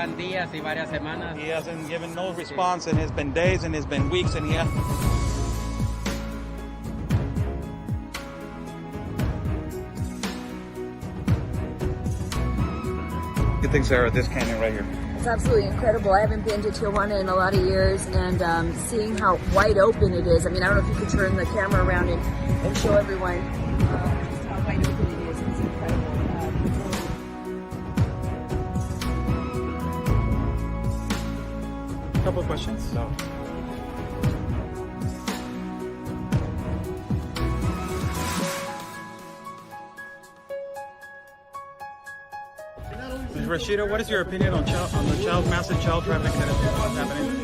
van días y varias semanas. He hasn't given no response, and it's been days, and it's been weeks, and he has... Good things there at this canyon right here. It's absolutely incredible. I haven't been to Tijuana in a lot of years, and seeing how wide open it is. I mean, I don't know if you could turn the camera around and show everyone just how wide open it is. It's incredible. Couple of questions. No. Ms. Rashida, what is your opinion on the massive child trafficking that is happening?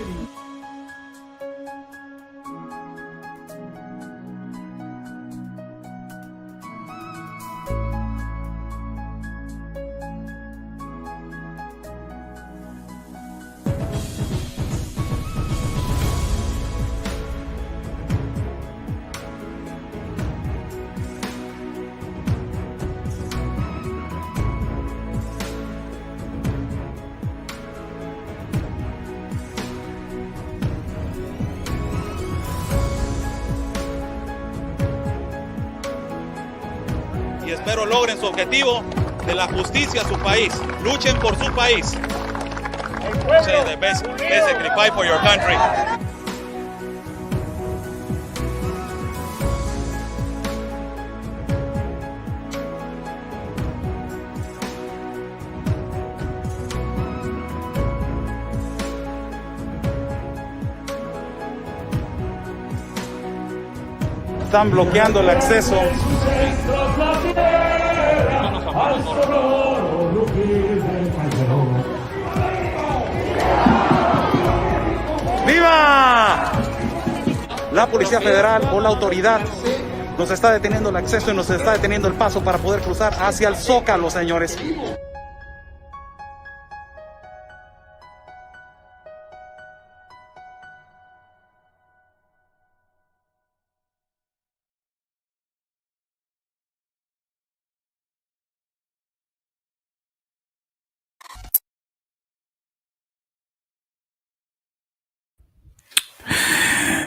Y espero logren su objetivo de la justicia a su país. Luchen por su país. Say the basically fight for your country. Están bloqueando el acceso. ¡Viva! La Policía Federal o la autoridad nos está deteniendo el acceso y nos está deteniendo el paso para poder cruzar hacia el Zócalo, señores.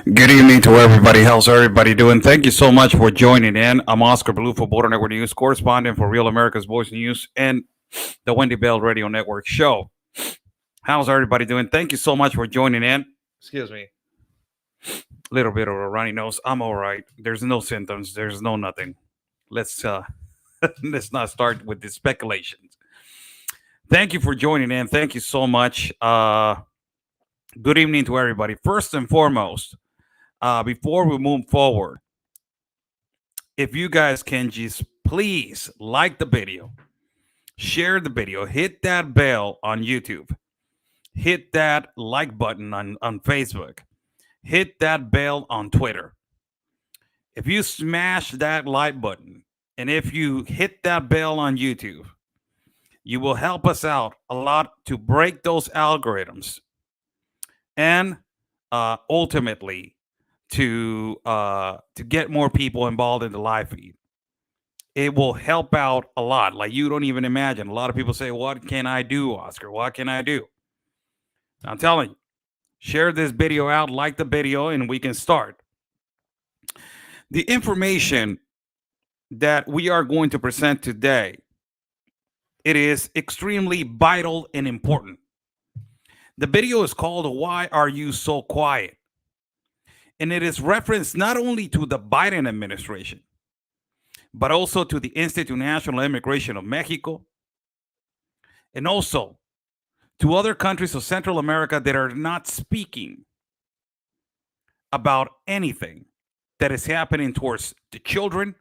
Good evening to everybody. How's everybody doing? Thank you so much for joining in. I'm Oscar Blue for Border Network News, correspondent for Real America's Voice News and the Wendy Bell Radio Network show. How's everybody doing? Thank you so much for joining in. Excuse me. Little bit of a runny nose. I'm all right. There's no symptoms. There's no nothing. Let's let's not start with the speculations. Thank you for joining in. Thank you so much. Good evening to everybody. First and foremost, before we move forward, if you guys can just please like the video, share the video, hit that bell on YouTube, hit that like button on Facebook, hit that bell on Twitter. If you smash that like button and if you hit that bell on YouTube, you will help us out a lot to break those algorithms and ultimately to get more people involved in the live feed. It will help out a lot. Like you don't even imagine. A lot of people say, what can I do, Oscar? What can I do? I'm telling you, share this video out, like the video, and we can start. The information that we are going to present today, it is extremely vital and important. The video is called Why Are You So Quiet? And it is referenced not only to the Biden administration, but also to the Institute National Immigration of Mexico, and also to other countries of Central America that are not speaking about anything that is happening towards the children,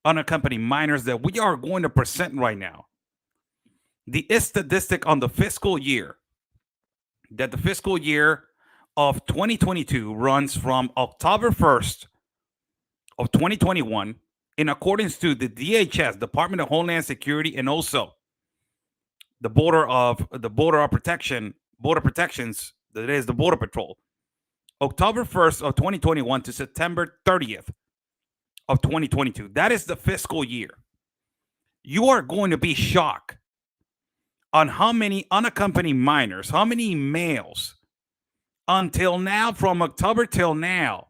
unaccompanied minors that we are going to present right now. The statistic on the fiscal year, that the fiscal year of 2022 runs from October 1st of 2021 in accordance to the DHS, Department of Homeland Security, and also the border protections, that is the Border Patrol. October 1st of 2021 to September 30th of 2022. That is the fiscal year. You are going to be shocked on how many unaccompanied minors, how many males until now, from October till now,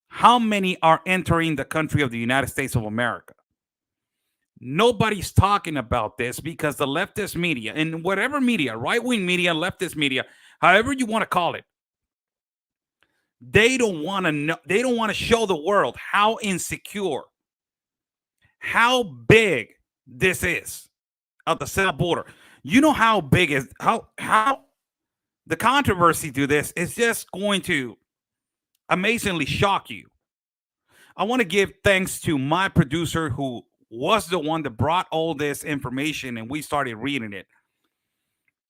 how many are entering the country of the United States of America. Nobody's talking about this because the leftist media, and whatever media, right-wing media, leftist media, however you want to call it, they don't want to know, they don't want to show the world how insecure, how big this is at the south border. You know how big is how the controversy to this is just going to amazingly shock you. I want to give thanks to my producer who was the one that brought all this information and we started reading it.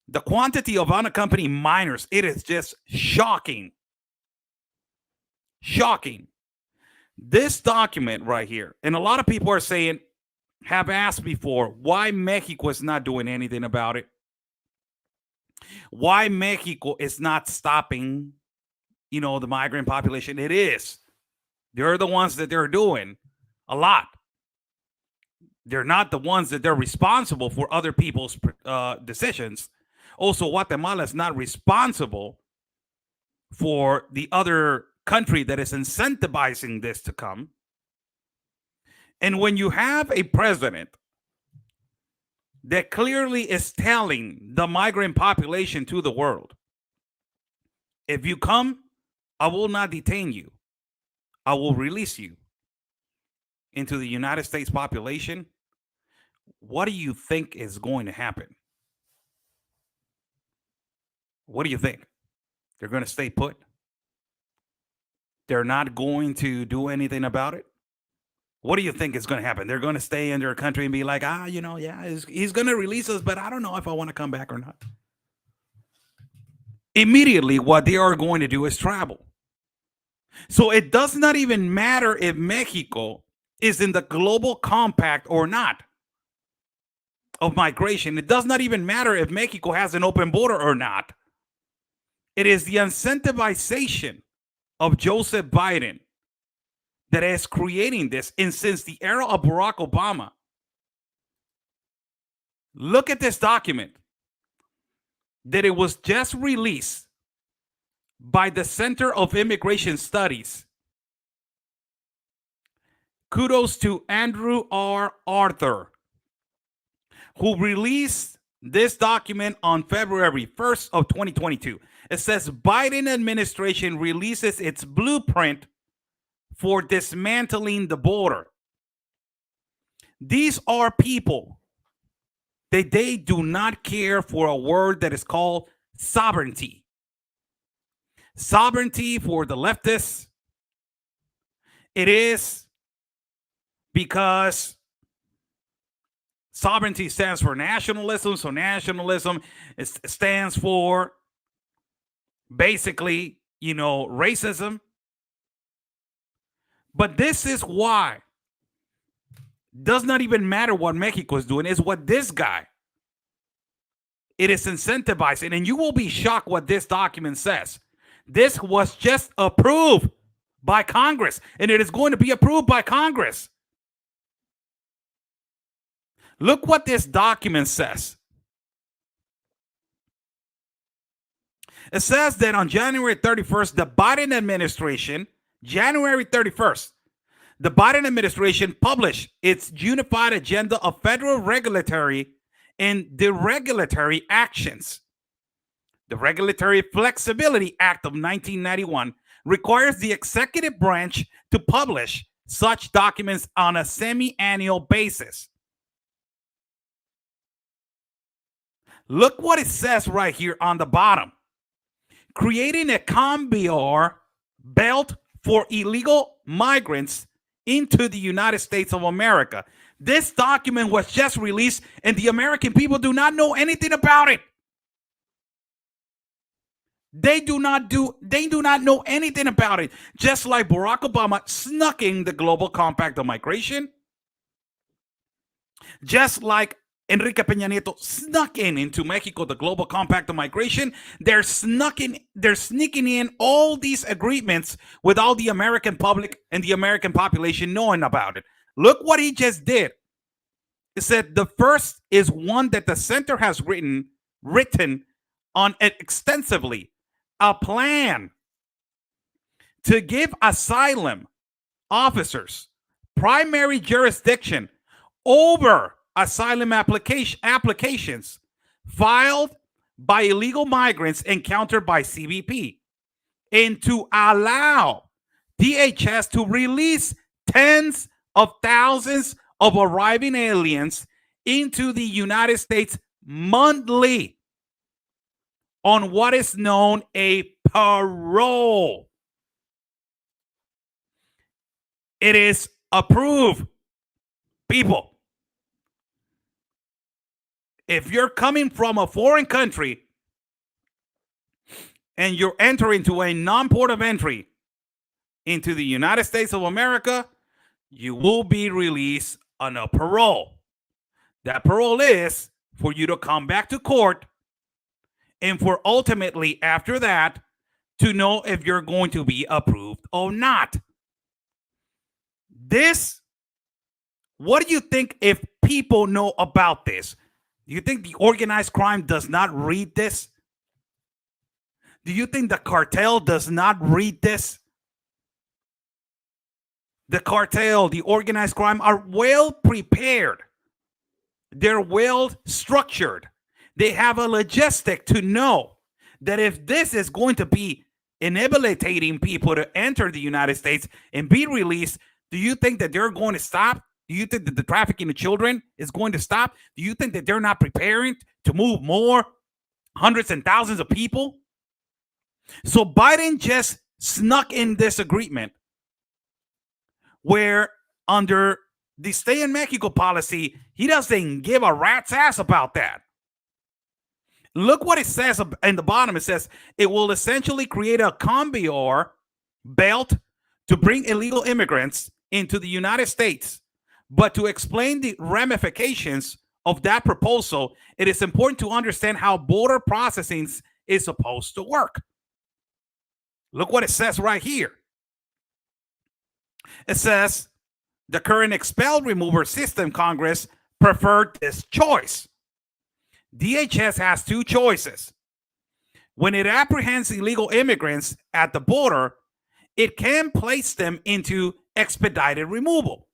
The quantity of unaccompanied minors, it is just shocking. Shocking. This document right here, and a lot of people are saying, have asked before, why Mexico is not doing anything about it. Why Mexico is not stopping, the migrant population. It is. They're the ones that they're doing a lot. They're not the ones that they're responsible for other people's decisions. Also, Guatemala is not responsible for the other country that is incentivizing this to come. And when you have a president that clearly is telling the migrant population to the world, if you come, I will not detain you. I will release you into the United States population. What do you think is going to happen? What do you think? They're going to stay put? They're not going to do anything about it? What do you think is going to happen? They're going to stay in their country and be like, he's going to release us, but I don't know if I want to come back or not. Immediately, what they are going to do is travel. So it does not even matter if Mexico is in the global compact or not of migration. It does not even matter if Mexico has an open border or not. It is the incentivization of Joseph Biden that is creating this. And since the era of Barack Obama, look at this document that it was just released by the Center of Immigration Studies. Kudos to Andrew R. Arthur, who released this document on February 1st of 2022. It says Biden administration releases its blueprint for dismantling the border. These are people that they do not care for a word that is called sovereignty. Sovereignty for the leftists, it is because sovereignty stands for nationalism. So nationalism stands for basically, racism. But this is why. Does not even matter what Mexico is doing. It's what this guy. It is incentivizing. And you will be shocked what this document says. This was just approved by Congress. And it is going to be approved by Congress. Look what this document says. It says that on January 31st, the Biden administration, January 31st, the Biden administration published its unified agenda of federal regulatory and deregulatory actions. The Regulatory Flexibility Act of 1991 requires the executive branch to publish such documents on a semi-annual basis. Look what it says right here on the bottom. Creating a conveyor belt for illegal migrants into the United States of America. This document was just released and the American people do not know anything about it. They do not know anything about it. Just like Barack Obama snuck in the global compact of migration. Just like Enrique Peña Nieto snuck into Mexico the global compact of migration. They're sneaking in all these agreements without the American public and the American population knowing about it. Look what he just did. It said the first is one that the center has written on it extensively, a plan to give asylum officers primary jurisdiction over asylum applications filed by illegal migrants encountered by CBP, and to allow DHS to release tens of thousands of arriving aliens into the United States monthly on what is known a parole. It is approved. People, if you're coming from a foreign country and you're entering to a non-port of entry into the United States of America, you will be released on a parole. That parole is for you to come back to court and for ultimately after that to know if you're going to be approved or not. This, what do you think if people know about this? Do you think the organized crime does not read this? Do you think the cartel does not read this? The cartel, the organized crime are well prepared. They're well structured. They have a logistic to know that if this is going to be inhabilitating people to enter the United States and be released, do you think that they're going to stop? Do you think that the trafficking of children is going to stop? Do you think that they're not preparing to move more hundreds and thousands of people? So Biden just snuck in this agreement where under the stay in Mexico policy, he doesn't give a rat's ass about that. Look what it says in the bottom. It says it will essentially create a conveyor belt to bring illegal immigrants into the United States. But to explain the ramifications of that proposal, it is important to understand how border processing is supposed to work. Look what it says right here. It says the current expel remover system, Congress preferred this choice. DHS has two choices. When it apprehends illegal immigrants at the border, it can place them into expedited removal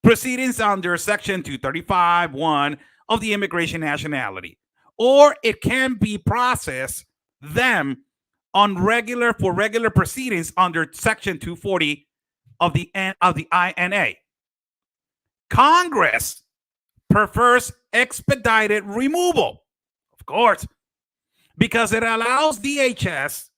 proceedings under Section 235(1) of the Immigration Nationality, or it can be processed them on regular proceedings under Section 240 of the INA. Congress prefers expedited removal, of course, because it allows DHS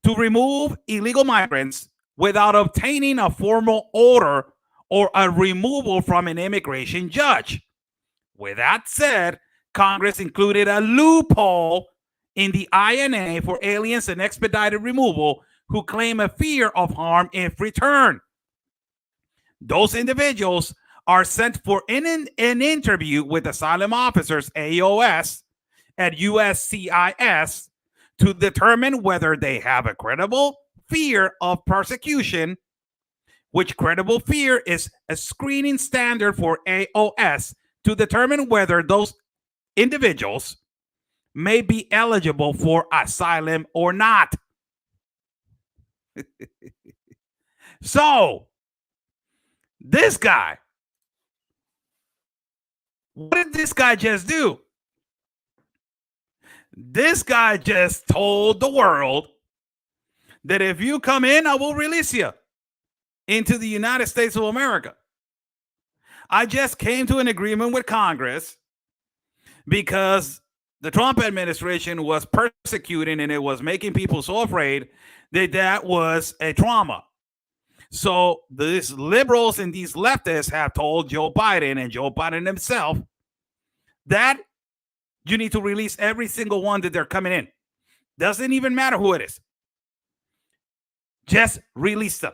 to remove illegal migrants without obtaining a formal order or a removal from an immigration judge. With that said, Congress included a loophole in the INA for aliens and expedited removal who claim a fear of harm if returned. Those individuals are sent for an interview with asylum officers, AOS, at USCIS to determine whether they have a credible fear of persecution, which credible fear is a screening standard for AOS to determine whether those individuals may be eligible for asylum or not. So, this guy, what did this guy just do? This guy just told the world that if you come in, I will release you into the United States of America. I just came to an agreement with Congress because the Trump administration was persecuting and it was making people so afraid that that was a trauma. So these liberals and these leftists have told Joe Biden and Joe Biden himself that you need to release every single one that they're coming in. Doesn't even matter who it is. Just release them.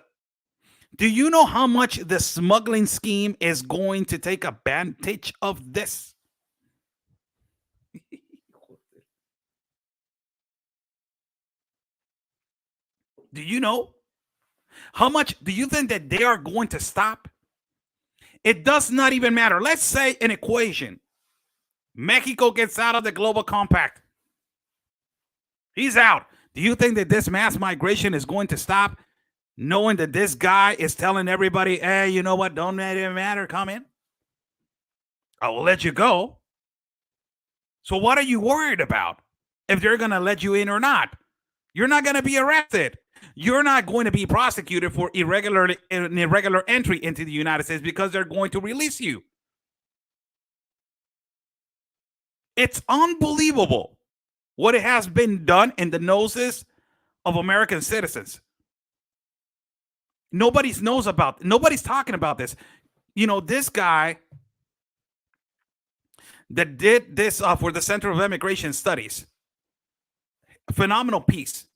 Do you know how much the smuggling scheme is going to take advantage of this? Do you know how much do you think that they are going to stop It does not even matter. Let's say an equation. Mexico gets out of the global compact. He's out. Do you think that this mass migration is going to stop, knowing that this guy is telling everybody, hey, you know what? Don't let it matter. Come in. I will let you go. So what are you worried about? If they're going to let you in or not? You're not going to be arrested. You're not going to be prosecuted for irregular entry into the United States because they're going to release you. It's unbelievable what it has been done in the noses of American citizens. Nobody's talking about this. You know, this guy that did this for the Center of Immigration Studies, phenomenal piece.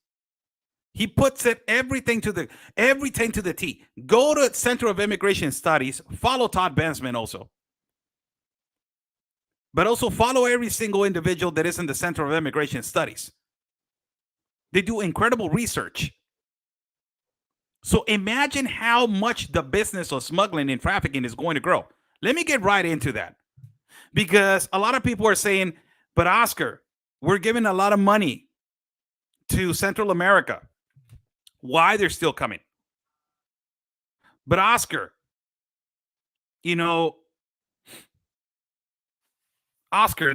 He puts it everything to the T. Go to Center of Immigration Studies. Follow Todd Bensman also. But also follow every single individual that is in the Center of Immigration Studies. They do incredible research. So imagine how much the business of smuggling and trafficking is going to grow. Let me get right into that. Because a lot of people are saying, but Oscar, we're giving a lot of money to Central America. Why they're still coming? But Oscar, you know, Oscar,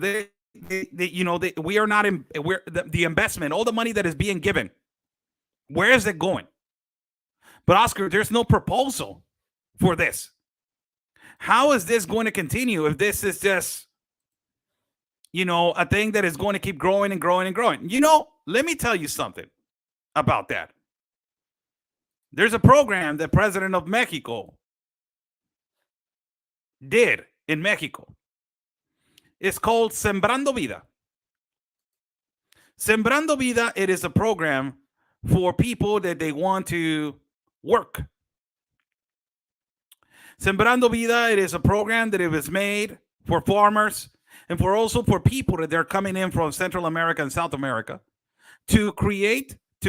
we are not in. We're the investment, all the money that is being given. Where is it going? But Oscar, there's no proposal for this. How is this going to continue if this is just, a thing that is going to keep growing and growing and growing? Let me tell you something about that. There's a program that President of Mexico did in Mexico. It's called Sembrando Vida. Sembrando Vida, it is a program for people that they want to work. Sembrando Vida, it is a program that it was made for farmers and also for people that they're coming in from Central America and South America to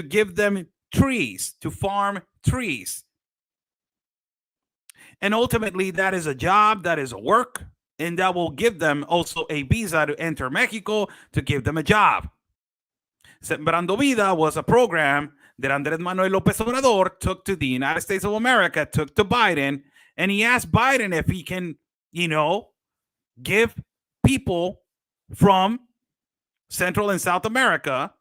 give them trees, to farm trees. And ultimately, that is a job, that is a work, and that will give them also a visa to enter Mexico to give them a job. Sembrando Vida was a program that Andrés Manuel López Obrador took to the United States of America, took to Biden, and he asked Biden if he can, give people from Central and South America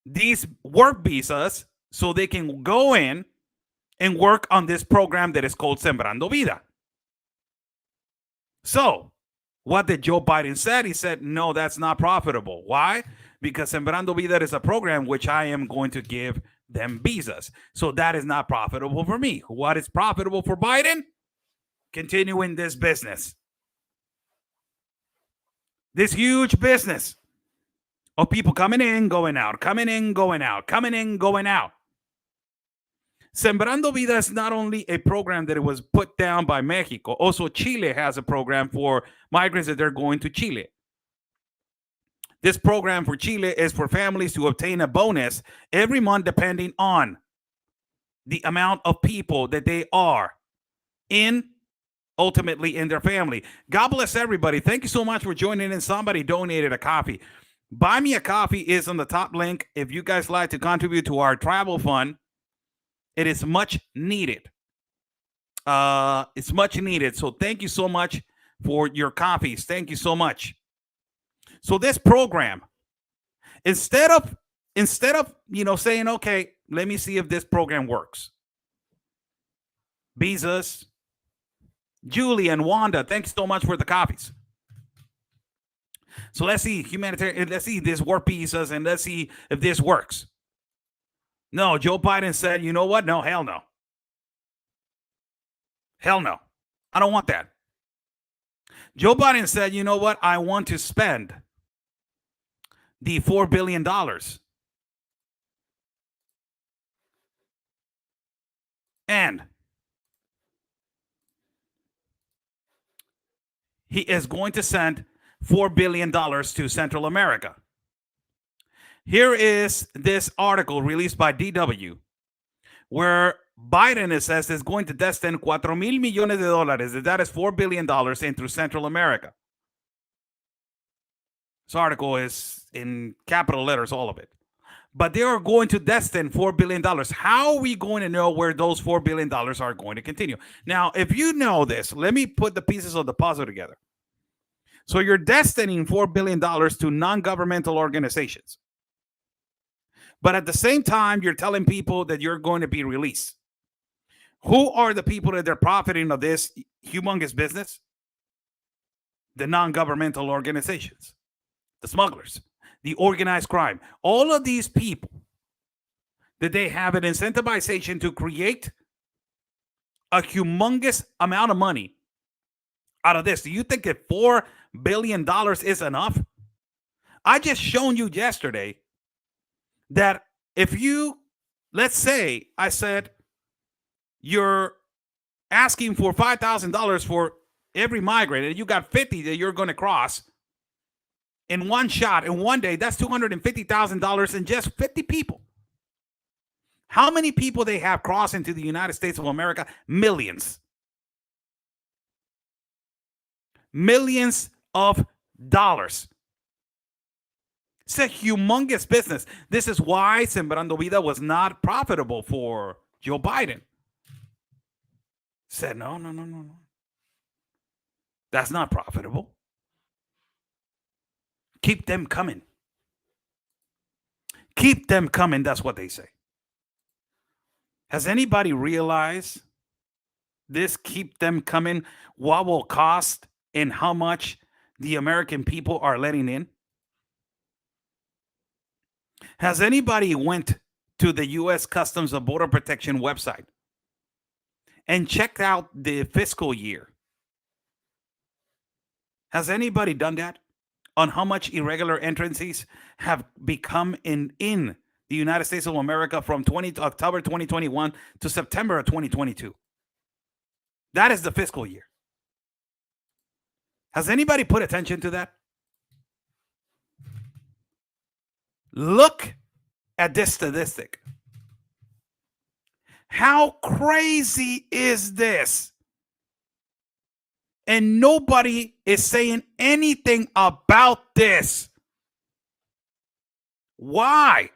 these work visas so they can go in and work on this program that is called Sembrando Vida. So, what did Joe Biden said? He said, no, that's not profitable. Why? Because Sembrando Vida is a program which I am going to give them visas. So that is not profitable for me. What is profitable for Biden? Continuing this business. This huge business of people coming in, going out, coming in, going out, coming in, going out. Sembrando Vida is not only a program that it was put down by Mexico. Also, Chile has a program for migrants that they're going to Chile. This program for Chile is for families to obtain a bonus every month depending on the amount of people that they are ultimately in their family. God bless everybody. Thank you so much for joining in. Somebody donated a coffee. Buy Me a Coffee is on the top link. If you guys like to contribute to our travel fund, it is much needed. It's much needed. So thank you so much for your coffees. Thank you so much. So this program, instead of saying, okay, let me see if this program works. Visas, Julie and Wanda, thanks so much for the coffees. So let's see humanitarian. Let's see this work visas and let's see if this works. No, Joe Biden said, you know what? No, hell no. Hell no. I don't want that. Joe Biden said, you know what? I want to spend the $4 billion. And he is going to send $4 billion to Central America. Here is this article released by DW, where Biden, it says, is going to destine $4,000 millones. That is $4 billion into Central America. This article is in capital letters, all of it. But they are going to destine $4 billion. How are we going to know where those $4 billion are going to continue? Now, if you know this, let me put the pieces of the puzzle together. So you're destining $4 billion to non-governmental organizations. But at the same time, you're telling people that you're going to be released. Who are the people that are profiting of this humongous business? The non-governmental organizations, the smugglers, the organized crime. All of these people that they have an incentivization to create a humongous amount of money out of this. Do you think that $4 billion is enough? I just shown you yesterday that if you, let's say, I said you're asking for $5,000 for every migrant and you got 50 that you're going to cross in one shot in one day, that's $250,000 in just 50 people. How many people they have cross into the United States of America? Millions. Millions of dollars. It's a humongous business. This is why Sembrando Vida was not profitable for Joe Biden. Said, no. That's not profitable. Keep them coming. Keep them coming. That's what they say. Has anybody realized this keep them coming, what will cost and how much the American people are letting in? Has anybody went to the U.S. Customs and Border Protection website and checked out the fiscal year? Has anybody done that? On how much irregular entrances have become in the United States of America from October 2021 to September of 2022. That is the fiscal year. Has anybody put attention to that? Look at this statistic. How crazy is this? And nobody is saying anything about this. Why?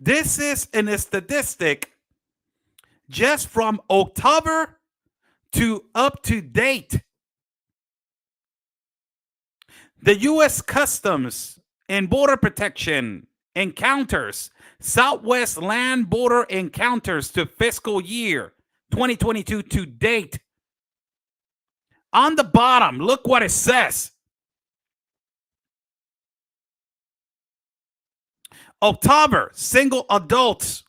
This is a statistic just from October to up to date. The U.S. Customs and Border Protection encounters, Southwest Land Border encounters to fiscal year 2022 to date. On the bottom, look what it says. October, single adults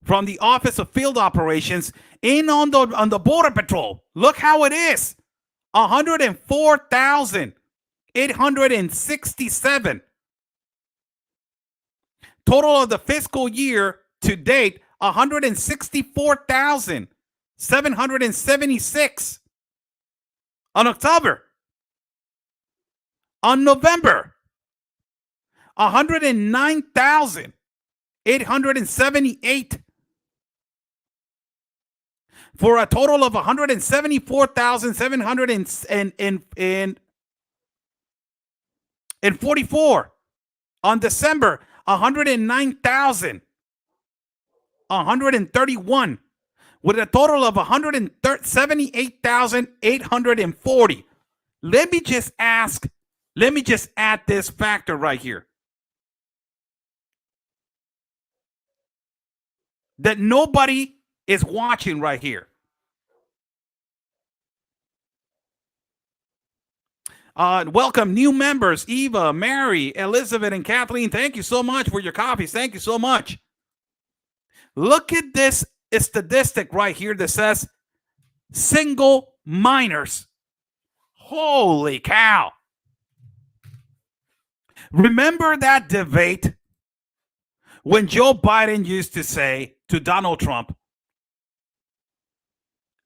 from the Office of Field Operations in on the Border Patrol. Look how it is. 104,867. Total of the fiscal year to date, 164,776. On October. On November, 109,878. For a total of 174,744. On December, 109,131. With a total of 178,840. Let me just add this factor right here. That nobody is watching right here. Welcome new members, Eva, Mary, Elizabeth, and Kathleen. Thank you so much for your copies. Thank you so much. Look at this statistic right here that says single minors. Holy cow. Remember that debate when Joe Biden used to say to Donald Trump,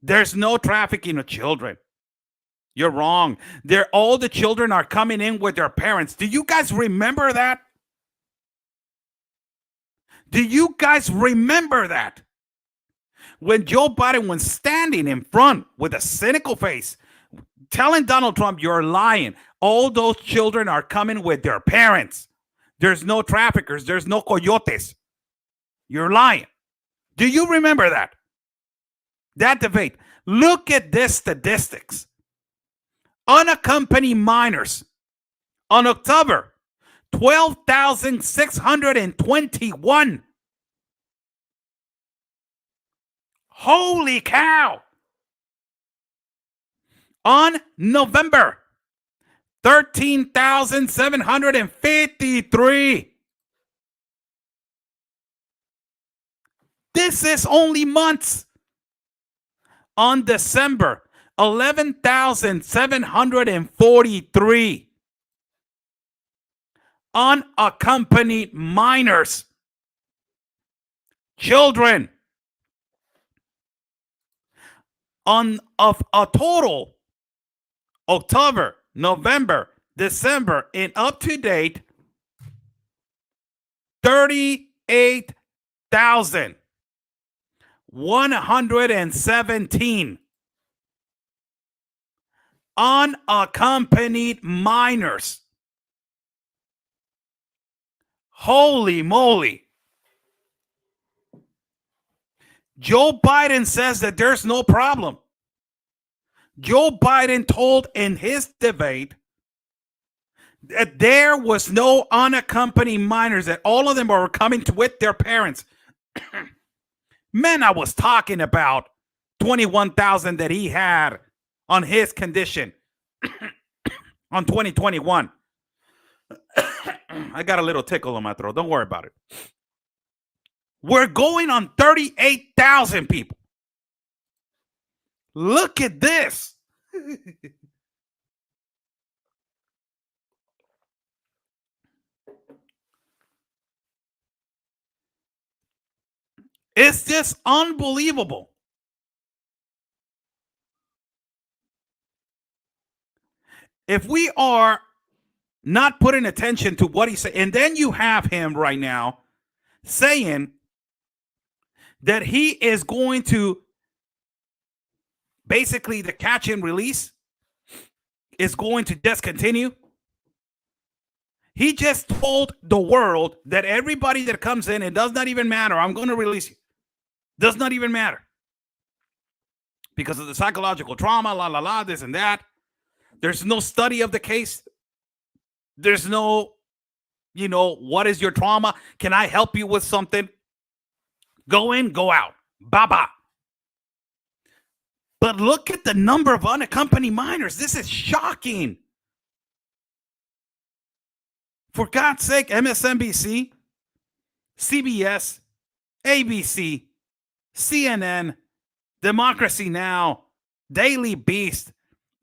there's no trafficking of children. You're wrong. All the children are coming in with their parents. Do you guys remember that? Do you guys remember that? When Joe Biden was standing in front with a cynical face, telling Donald Trump, you're lying. All those children are coming with their parents. There's no traffickers. There's no coyotes. You're lying. Do you remember that? That debate. Look at this statistics. Unaccompanied minors on October, 12,621. Holy cow. On November, 13,753. This is only months. On December, 11,743. Unaccompanied minors. Children. Of a total, October, November, December, and up to date, 38,117 unaccompanied minors. Holy moly. Joe Biden says that there's no problem. Joe Biden told in his debate that there was no unaccompanied minors, that all of them were coming with their parents. Man, I was talking about 21,000 that he had on his condition on 2021. I got a little tickle in my throat. Don't worry about it. We're going on 38,000 people. Look at this. It's just unbelievable. If we are not putting attention to what he said, and then you have him right now saying that he is going to basically the catch and release is going to just continue. He just told the world that everybody that comes in, it does not even matter. I'm going to release you. Does not even matter. Because of the psychological trauma, this and that. There's no study of the case. There's no, what is your trauma? Can I help you with something? Go in, go out. Bye-bye. But look at the number of unaccompanied minors. This is shocking. For God's sake, MSNBC, CBS, ABC, CNN, Democracy Now!, Daily Beast,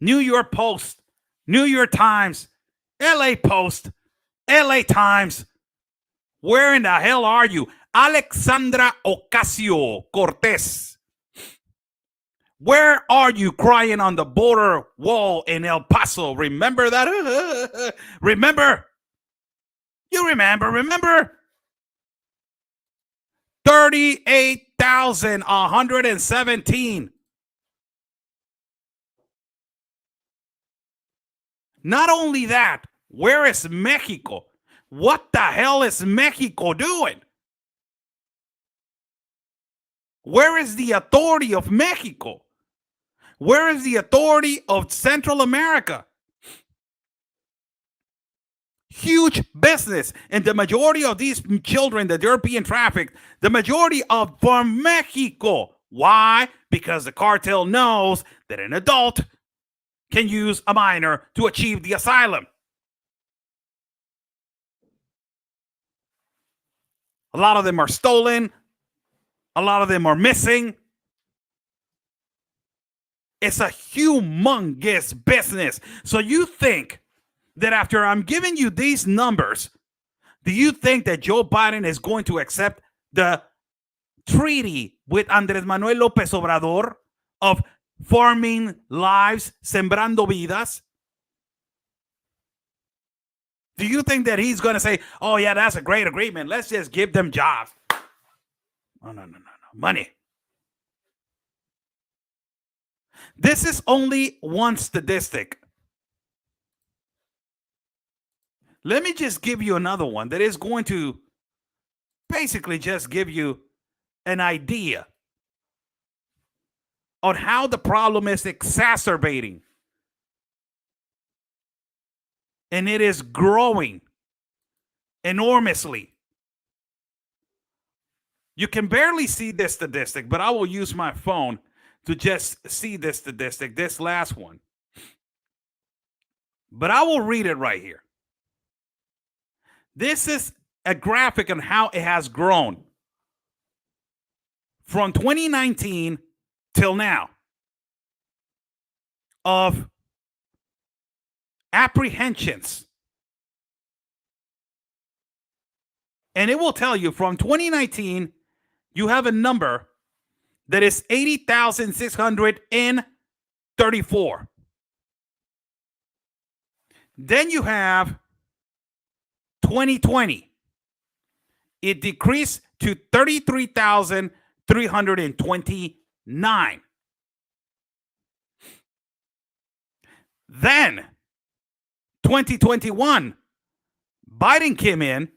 New York Post, New York Times, LA Post, LA Times. Where in the hell are you? Alexandra Ocasio-Cortez. Where are you crying on the border wall in El Paso? Remember that? Remember? You remember? 38,117. Not only that, where is Mexico? What the hell is Mexico doing? Where is the authority of Mexico? Where is the authority of Central America? Huge business. And the majority of these children that they're being trafficked, the majority of from Mexico. Why? Because the cartel knows that an adult can use a minor to achieve the asylum. A lot of them are stolen. A lot of them are missing. It's a humongous business. So you think that after I'm giving you these numbers, do you think that Joe Biden is going to accept the treaty with Andrés Manuel López Obrador of farming lives, sembrando vidas? Do you think that he's going to say, oh, yeah, that's a great agreement. Let's just give them jobs. No. Money. This is only one statistic. Let me just give you another one that is going to basically just give you an idea on how the problem is exacerbating. And it is growing enormously. You can barely see this statistic, but I will use my phone to just see this statistic, this last one. But I will read it right here. This is a graphic on how it has grown from 2019 till now of apprehensions. And it will tell you from 2019, you have a number that is 80,634. Then you have 2020. It decreased to 33,329. Then 2021, Biden came in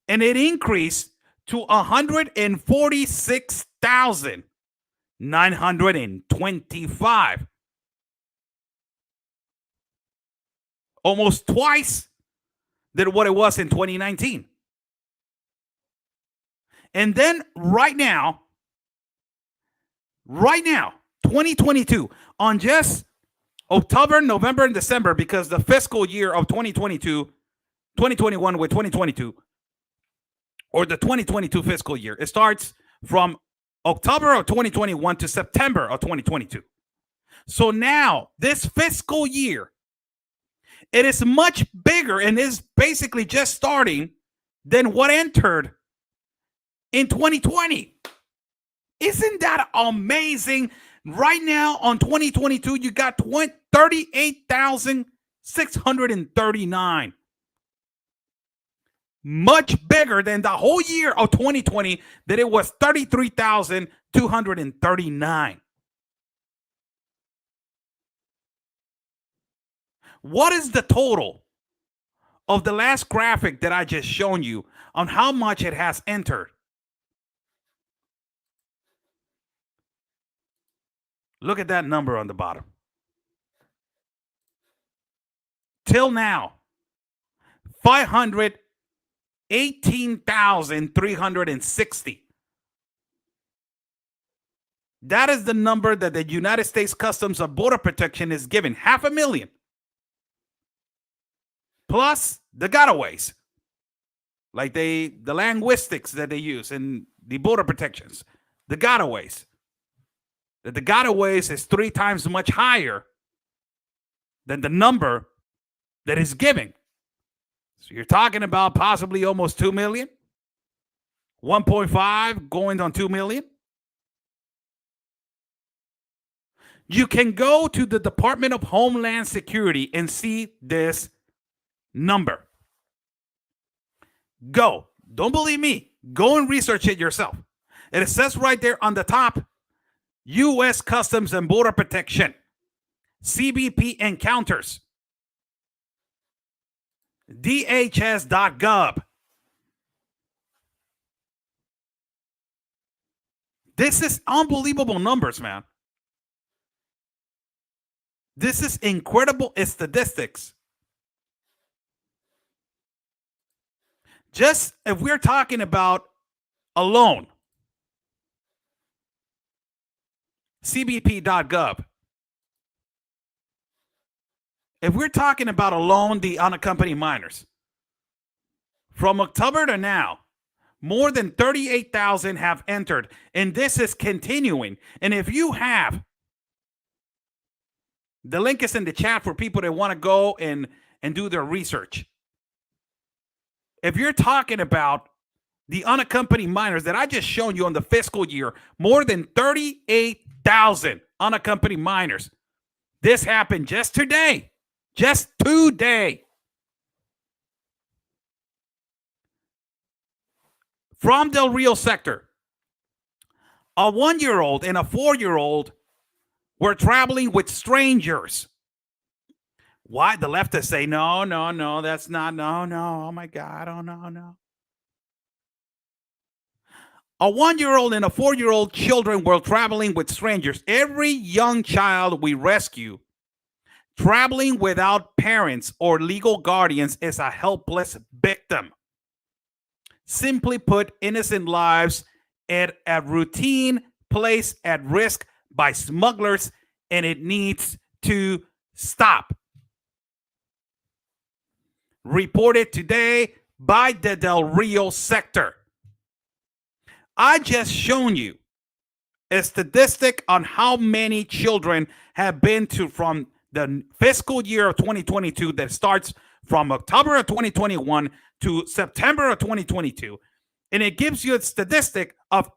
and it increased to 146,925. Almost twice than what it was in 2019. And then right now, 2022, on just October, November, and December, because the fiscal year of 2021 with 2022, or the 2022 fiscal year, it starts from October of 2021 to September of 2022. So now, this fiscal year, it is much bigger and is basically just starting than what entered in 2020. Isn't that amazing? Right now on 2022, you got 38,639. Much bigger than the whole year of 2020 that it was 33,239. What is the total of the last graphic that I just shown you on how much it has entered? Look at that number on the bottom. Till now, 518,360. That is the number that the United States Customs and Border Protection is giving. 500,000. Plus the gotaways, like the linguistics that they use in the border protections, the gotaways. The gotaways is 3 times much higher than the number that is given. So you're talking about possibly almost 2 million, 1.5 going on 2 million. You can go to the Department of Homeland Security and see this number. Go. Don't believe me. Go and research it yourself. And it says right there on the top, U.S. Customs and Border Protection, CBP encounters, DHS.gov. This is unbelievable numbers, man. This is incredible statistics. Just if we're talking about alone, CBP.gov. If we're talking about alone the unaccompanied minors, from October to now, more than 38,000 have entered, and this is continuing. And if you have, the link is in the chat for people that want to go and do their research. If you're talking about the unaccompanied minors that I just shown you on the fiscal year, more than 38,000 unaccompanied minors. This happened just today. Just today. From Del Rio sector, A 1-year-old and a 4-year-old were traveling with strangers. Why? The leftists say, no, no, no, that's not, no, no, oh my God, oh no, no. A 1-year-old and a 4-year-old children were traveling with strangers. Every young child we rescue traveling without parents or legal guardians is a helpless victim. Simply put, innocent lives at a routine place at risk by smugglers, and it needs to stop. Reported today by the Del Rio sector. I just shown you a statistic on how many children have been to from the fiscal year of 2022 that starts from October of 2021 to September of 2022. And it gives you a statistic of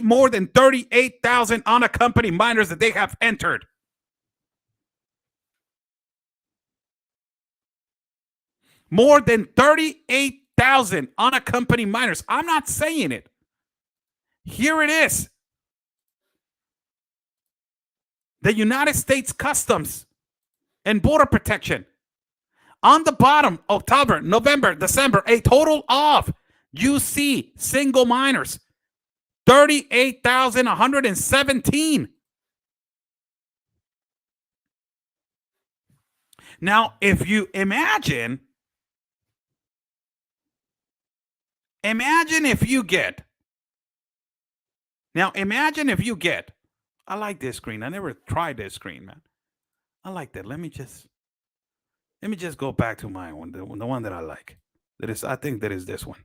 more than 38,000 unaccompanied minors that they have entered. More than 38,000 unaccompanied minors. I'm not saying it. Here it is. The United States Customs and Border Protection. On the bottom, October, November, December, a total of UC single minors, 38,117. Now, if you imagine if you get, I like this screen. I never tried this screen, man. I like that. Let me just go back to my one, the one that I like. I think that is this one.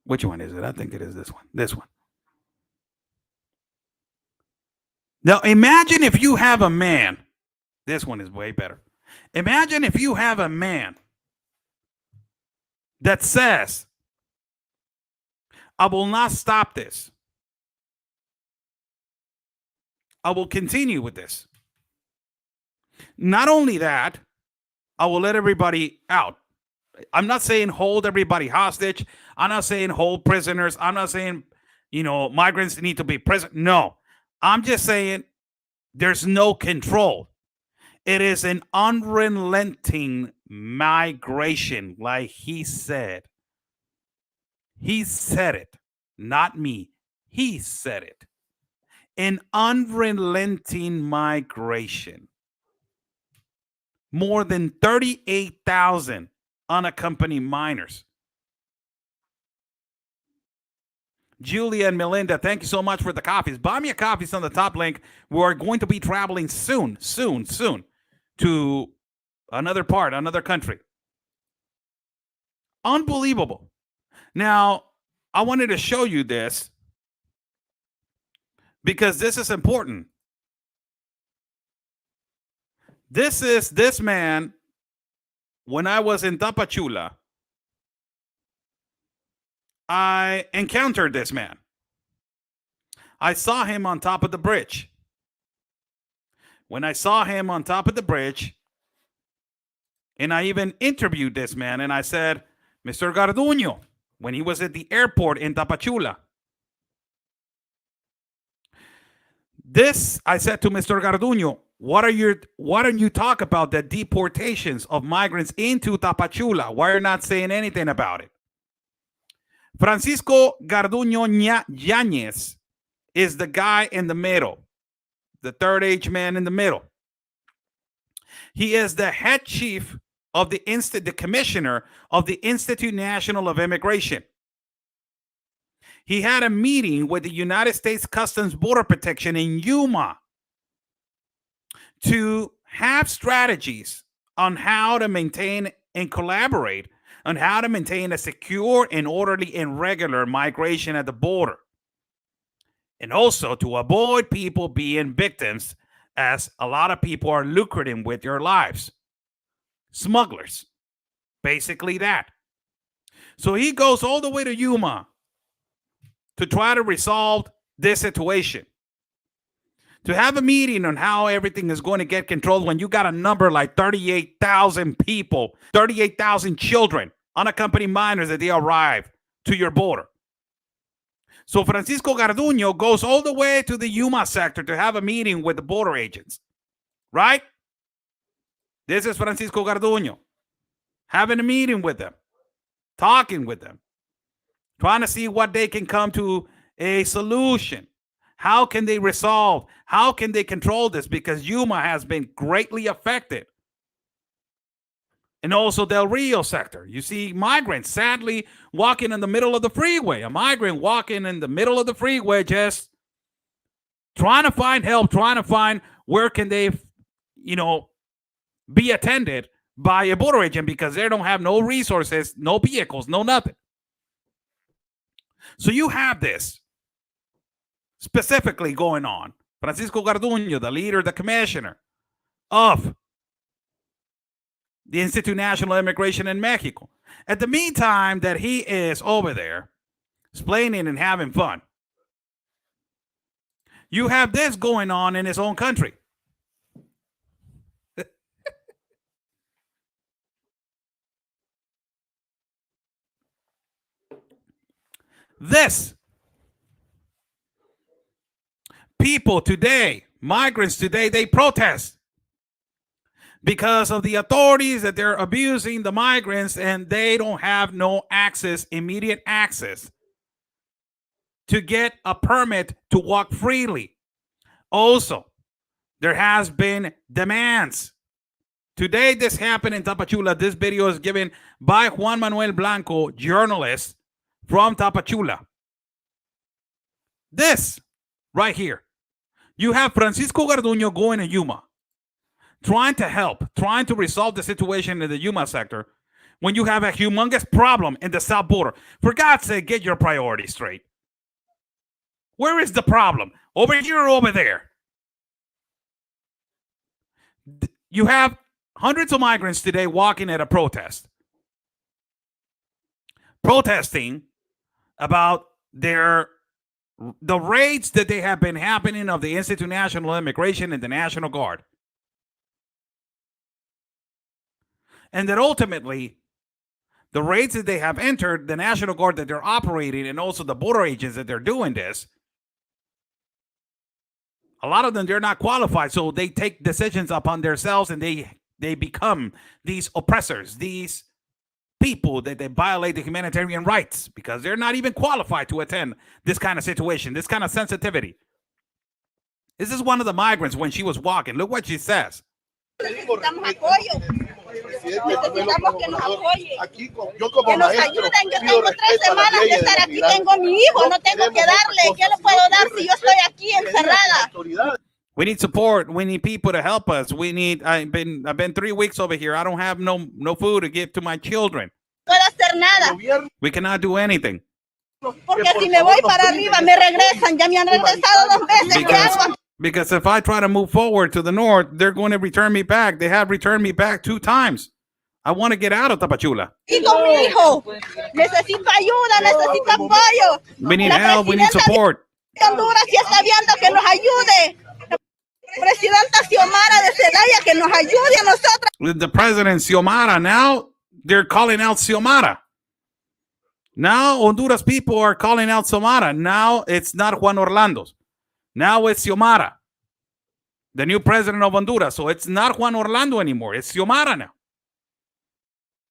Which one is it? I think it is this one. This one. Now, imagine if you have a man. This one is way better. Imagine if you have a man that says, I will not stop this. I will continue with this. Not only that, I will let everybody out. I'm not saying hold everybody hostage. I'm not saying hold prisoners. I'm not saying, migrants need to be present. No, I'm just saying there's no control. It is an unrelenting migration, like he said. He said it, not me. He said it. An unrelenting migration. More than 38,000 unaccompanied minors. Julia and Melinda, thank you so much for the coffees. Buy me a coffee on the top link. We're going to be traveling soon to another country. Unbelievable. Now, I wanted to show you this because this is important. This is this man when I was in Tapachula. I encountered this man. I saw him on top of the bridge. When I saw him on top of the bridge, and I even interviewed this man, and I said, Mr. Garduño, when he was at the airport in Tapachula. I said to Mr. Garduño, why don't you talk about the deportations of migrants into Tapachula? Why are you not saying anything about it? Francisco Garduño Yañez is the guy in the middle, the third age man in the middle. He is the head chief of the commissioner of the Institute National of Immigration. He had a meeting with the United States Customs Border Protection in Yuma to have strategies on how to maintain and collaborate on how to maintain a secure and orderly and regular migration at the border. And also to avoid people being victims, as a lot of people are lucrating with their lives. Smugglers. Basically that. So he goes all the way to Yuma to try to resolve this situation. To have a meeting on how everything is going to get controlled when you got a number like 38,000 people, 38,000 children, unaccompanied minors that they arrive to your border. So Francisco Garduño goes all the way to the Yuma sector to have a meeting with the border agents, right? This is Francisco Garduño having a meeting with them, talking with them, trying to see what they can come to a solution. How can they resolve? How can they control this? Because Yuma has been greatly affected. And also Del Rio sector. You see migrants sadly walking in the middle of the freeway. A migrant walking in the middle of the freeway just trying to find help, trying to find where can they, be attended by a border agent because they don't have no resources, no vehicles, no nothing. So you have this specifically going on. Francisco Garduño, the leader, the commissioner of the Institute National Immigration in Mexico. At the meantime that he is over there explaining and having fun, you have this going on in his own country. This people today, migrants today, they protest because of the authorities that they're abusing the migrants and they don't have no access, immediate access to get a permit to walk freely. Also, there has been demands. Today, this happened in Tapachula. This video is given by Juan Manuel Blanco, journalist from Tapachula. This right here. You have Francisco Garduño going to Yuma, trying to help, trying to resolve the situation in the Yuma sector when you have a humongous problem in the south border. For God's sake, get your priorities straight. Where is the problem? Over here or over there? You have hundreds of migrants today walking at a protest, protesting about the raids that they have been happening of the Institute National Immigration and the National Guard. And that ultimately, the raids that they have entered, the National Guard that they're operating, and also the border agents that they're doing this, a lot of them, they're not qualified. So they take decisions upon themselves and they become these oppressors, these people that they violate the humanitarian rights because they're not even qualified to attend this kind of situation, this kind of sensitivity. This is one of the migrants when she was walking. Look what she says. Necesitamos apoyo. Necesitamos que nos apoyen. Que nos ayuden. Yo tengo 3 semanas de estar aquí. Tengo mi hijo. No tengo que darle. ¿Qué le puedo dar si yo estoy aquí encerrada? We need support. We need people to help us. I've been 3 weeks over here. I don't have no food to give to my children. No puedo hacer nada. We cannot do anything. Porque si me voy para arriba me regresan. Ya me han regresado 2 veces. ¿Qué hago? Because if I try to move forward to the north, they're going to return me back. They have returned me back 2 times. I want to get out of Tapachula. Necesito mi hijo. Necesito ayuda. Necesito apoyo. We need help. We need support. Honduras ya está viendo que nos ayude. Presidenta Xiomara de Celaya que nos ayude a nosotros. The president Xiomara, now they're calling out Xiomara. Now Honduras people are calling out Xiomara. Now it's not Juan Orlando's. Now it's Xiomara, the new president of Honduras. So it's not Juan Orlando anymore. It's Xiomara now.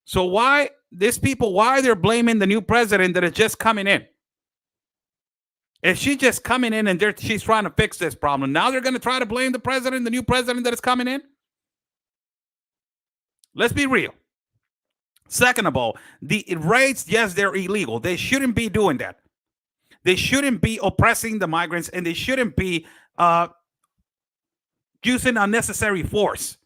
So why they're blaming the new president that is just coming in? If she's just coming in and she's trying to fix this problem, now they're going to try to blame the new president that is coming in? Let's be real. Second of all, the raids, yes, they're illegal. They shouldn't be doing that. They shouldn't be oppressing the migrants, and they shouldn't be using unnecessary force.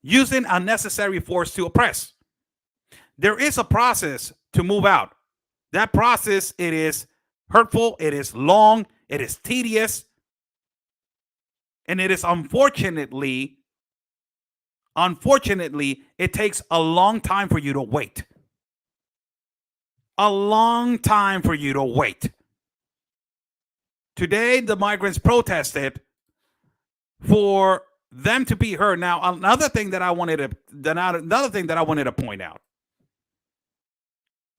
Using unnecessary force to oppress. There is a process to move out. That process, it is hurtful, it is long, it is tedious, and it is unfortunately, it takes a long time for you to wait. A long time for you to wait. Today, the migrants protested for them to be heard. Now, another thing that I wanted to point out.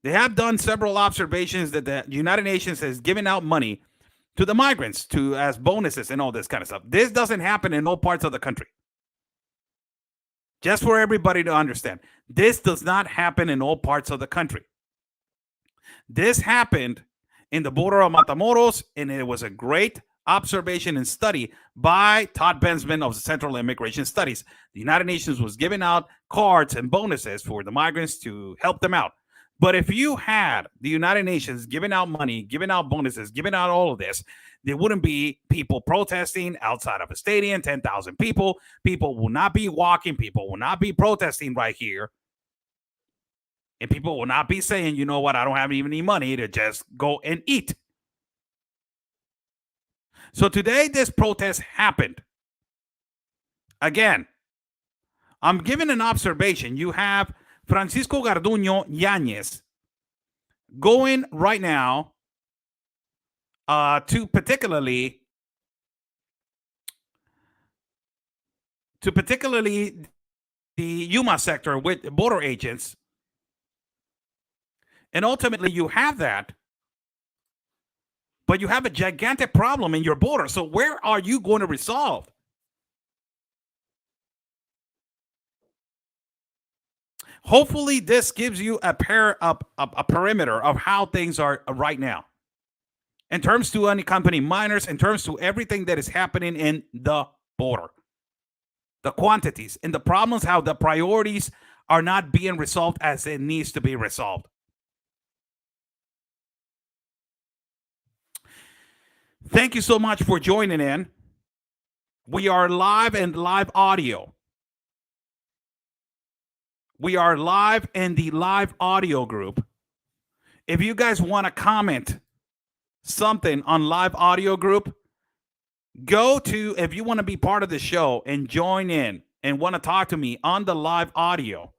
They have done several observations that the United Nations has given out money to the migrants to as bonuses and all this kind of stuff. This doesn't happen in all parts of the country. Just for everybody to understand, this does not happen in all parts of the country. This happened in the border of Matamoros, and it was a great observation and study by Todd Bensman of the Central Immigration Studies. The United Nations was giving out cards and bonuses for the migrants to help them out. But if you had the United Nations giving out money, giving out bonuses, giving out all of this, there wouldn't be people protesting outside of a stadium, 10,000 people. People will not be walking. People will not be protesting right here. And people will not be saying, you know what, I don't have even any money to just go and eat. So today, this protest happened. Again, I'm giving an observation. You have Francisco Garduño Yañez going right now to particularly the Yuma sector with border agents. And ultimately, you have that. But you have a gigantic problem in your border. So where are you going to resolve? Hopefully, this gives you a perimeter of how things are right now. In terms to unaccompanied minors, in terms to everything that is happening in the border. The quantities and the problems, how the priorities are not being resolved as it needs to be resolved. Thank you so much for joining in. We are live and live audio. We are live in the live audio group. If you guys want to comment something on live audio group, go to, if you want to be part of the show and join in and want to talk to me on the live audio,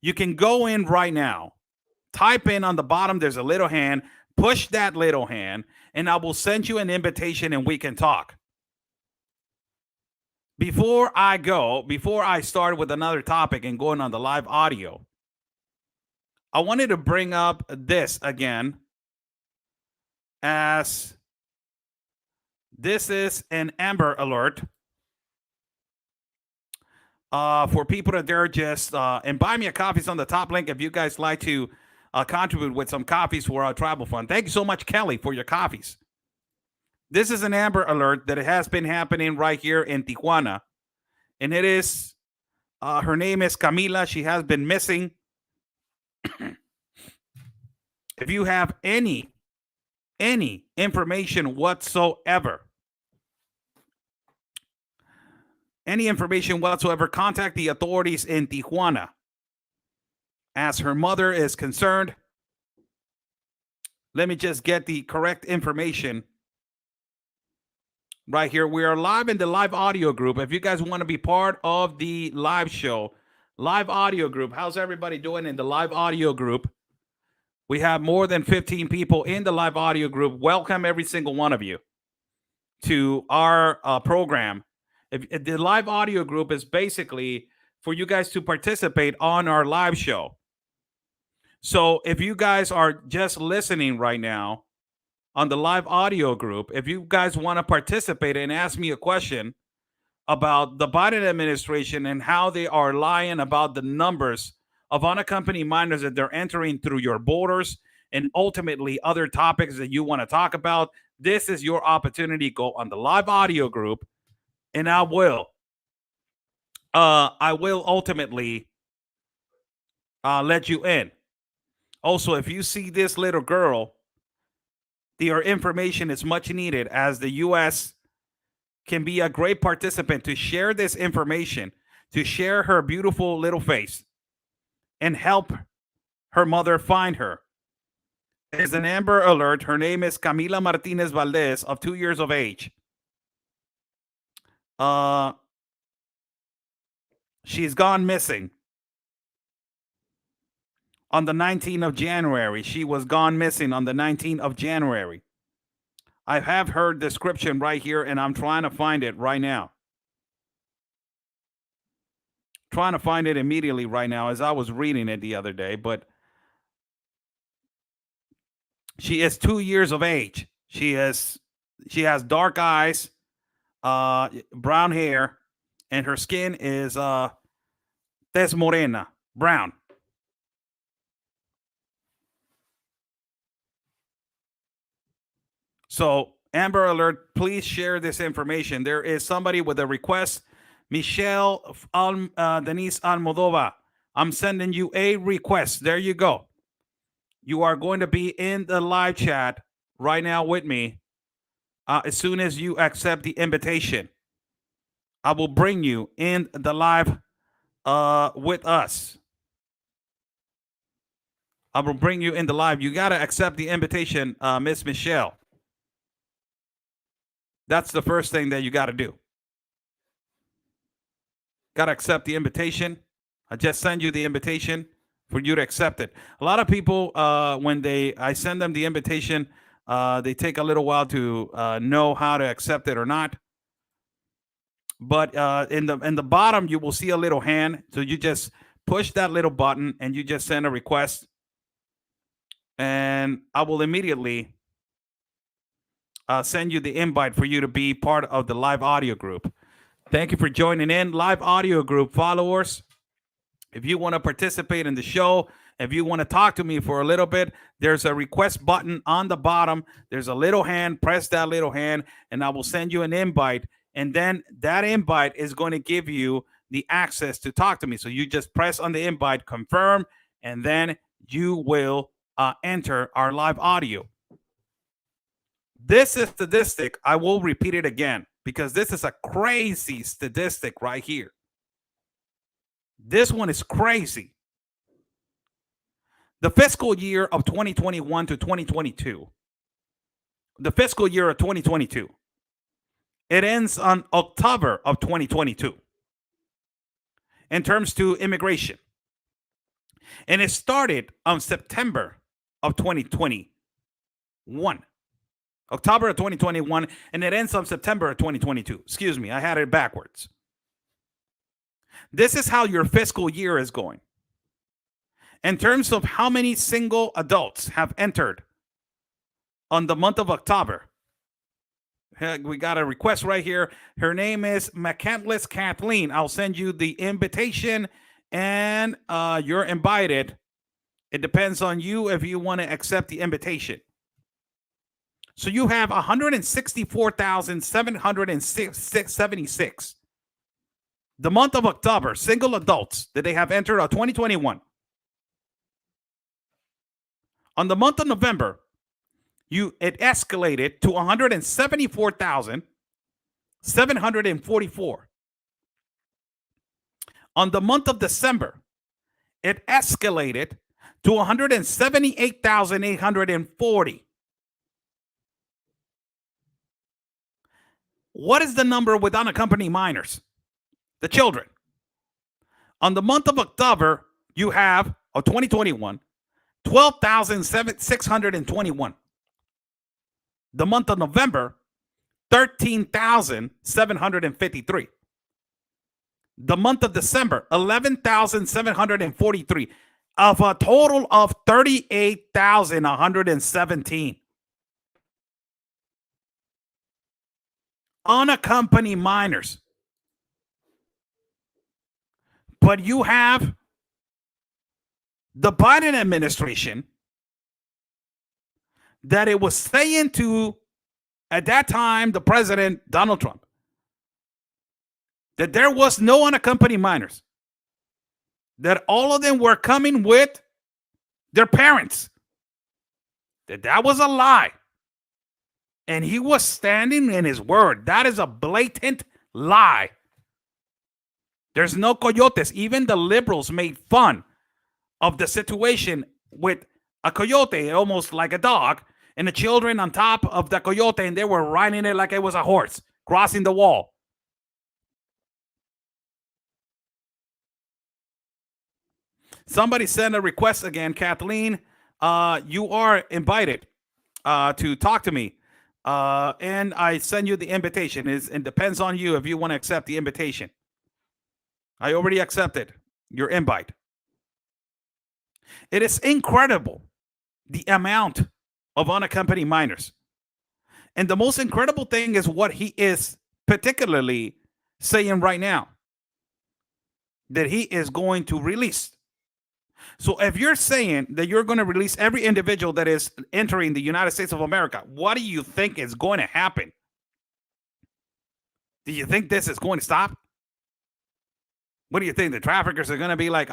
you can go in right now. Type in on the bottom, there's a little hand. Push that little hand, and I will send you an invitation and we can talk. Before I start with another topic and going on the live audio, I wanted to bring up this again, as this is an Amber Alert for people that they're just, and buy me a coffee's on the top link if you guys like to contribute with some coffees for our travel fund. Thank you so much, Kelly, for your coffees. This is an Amber Alert that has been happening right here in Tijuana. And it is, her name is Camila. She has been missing. If you have any information whatsoever, contact the authorities in Tijuana. As her mother is concerned, let me just get the correct information right here. We are live in the live audio group. If you guys want to be part of the live show, live audio group, how's everybody doing in the live audio group? We have more than 15 people in the live audio group. Welcome every single one of you to our program. If the live audio group is basically for you guys to participate on our live show. So if you guys are just listening right now on the live audio group, if you guys want to participate and ask me a question about the Biden administration and how they are lying about the numbers of unaccompanied minors that they're entering through your borders, and ultimately other topics that you want to talk about, this is your opportunity. Go on the live audio group, and I will ultimately let you in. Also, if you see this little girl, your information is much needed, as the U.S. can be a great participant to share this information, to share her beautiful little face and help her mother find her. It's an Amber Alert. Her name is Camila Martinez Valdez, of 2 years of age. She's gone missing. On the 19th of January, she was gone missing on the 19th of January. I have her description right here, and I'm trying to find it right now. Trying to find it immediately right now, as I was reading it the other day, but She is 2 years of age. She has dark eyes, brown hair, and her skin is tez morena, brown. So, Amber Alert, please share this information. There is somebody with a request. Michelle Denise Almodova. I'm sending you a request. There you go. You are going to be in the live chat right now with me. As soon as you accept the invitation, I will bring you in the live with us. I will bring you in the live. You got to accept the invitation, Miss Michelle. That's the first thing that you got to do. Got to accept the invitation. I just send you the invitation for you to accept it. A lot of people, when I send them the invitation, they take a little while to know how to accept it or not. But in the bottom, you will see a little hand. So you just push that little button and you just send a request. And I will immediately send you the invite for you to be part of the live audio group. Thank you for joining in. Live audio group followers. If you want to participate in the show, if you want to talk to me for a little bit, there's a request button on the bottom. There's a little hand. Press that little hand, and I will send you an invite. And then that invite is going to give you the access to talk to me. So you just press on the invite, confirm, and then you will enter our live audio. This is statistic. I will repeat it again because this is a crazy statistic right here. This one is crazy. The fiscal year of 2021 to 2022. The fiscal year of 2022. It ends on October of 2022. In terms to immigration. And it started on September of 2021. October of 2021, and it ends on September of 2022. Excuse me, I had it backwards. This is how your fiscal year is going. In terms of how many single adults have entered on the month of October. We got a request right here. Her name is McCandless Kathleen. I'll send you the invitation and you're invited. It depends on you if you want to accept the invitation. So you have 164,776. The month of October, single adults that they have entered of 2021. On the month of November, it escalated to 174,744. On the month of December, it escalated to 178,840. What is the number with unaccompanied minors? The children. On the month of October, you have, of 2021, 12,621. The month of November, 13,753. The month of December, 11,743. Of a total of 38,117. Unaccompanied minors. But you have the Biden administration that it was saying to, at that time, the president, Donald Trump, that there was no unaccompanied minors, that all of them were coming with their parents, that was a lie. And he was standing in his word. That is a blatant lie. There's no coyotes. Even the liberals made fun of the situation with a coyote, almost like a dog, and the children on top of the coyote, and they were riding it like it was a horse, crossing the wall. Somebody sent a request again, Kathleen. You are invited to talk to me. And I send you the invitation. It depends on you if you want to accept the invitation. I already accepted your invite. It is incredible the amount of unaccompanied minors. And the most incredible thing is what he is particularly saying right now, that he is going to release. So if you're saying that you're going to release every individual that is entering the United States of America, what do you think is going to happen? Do you think this is going to stop? What do you think? The traffickers are going to be like,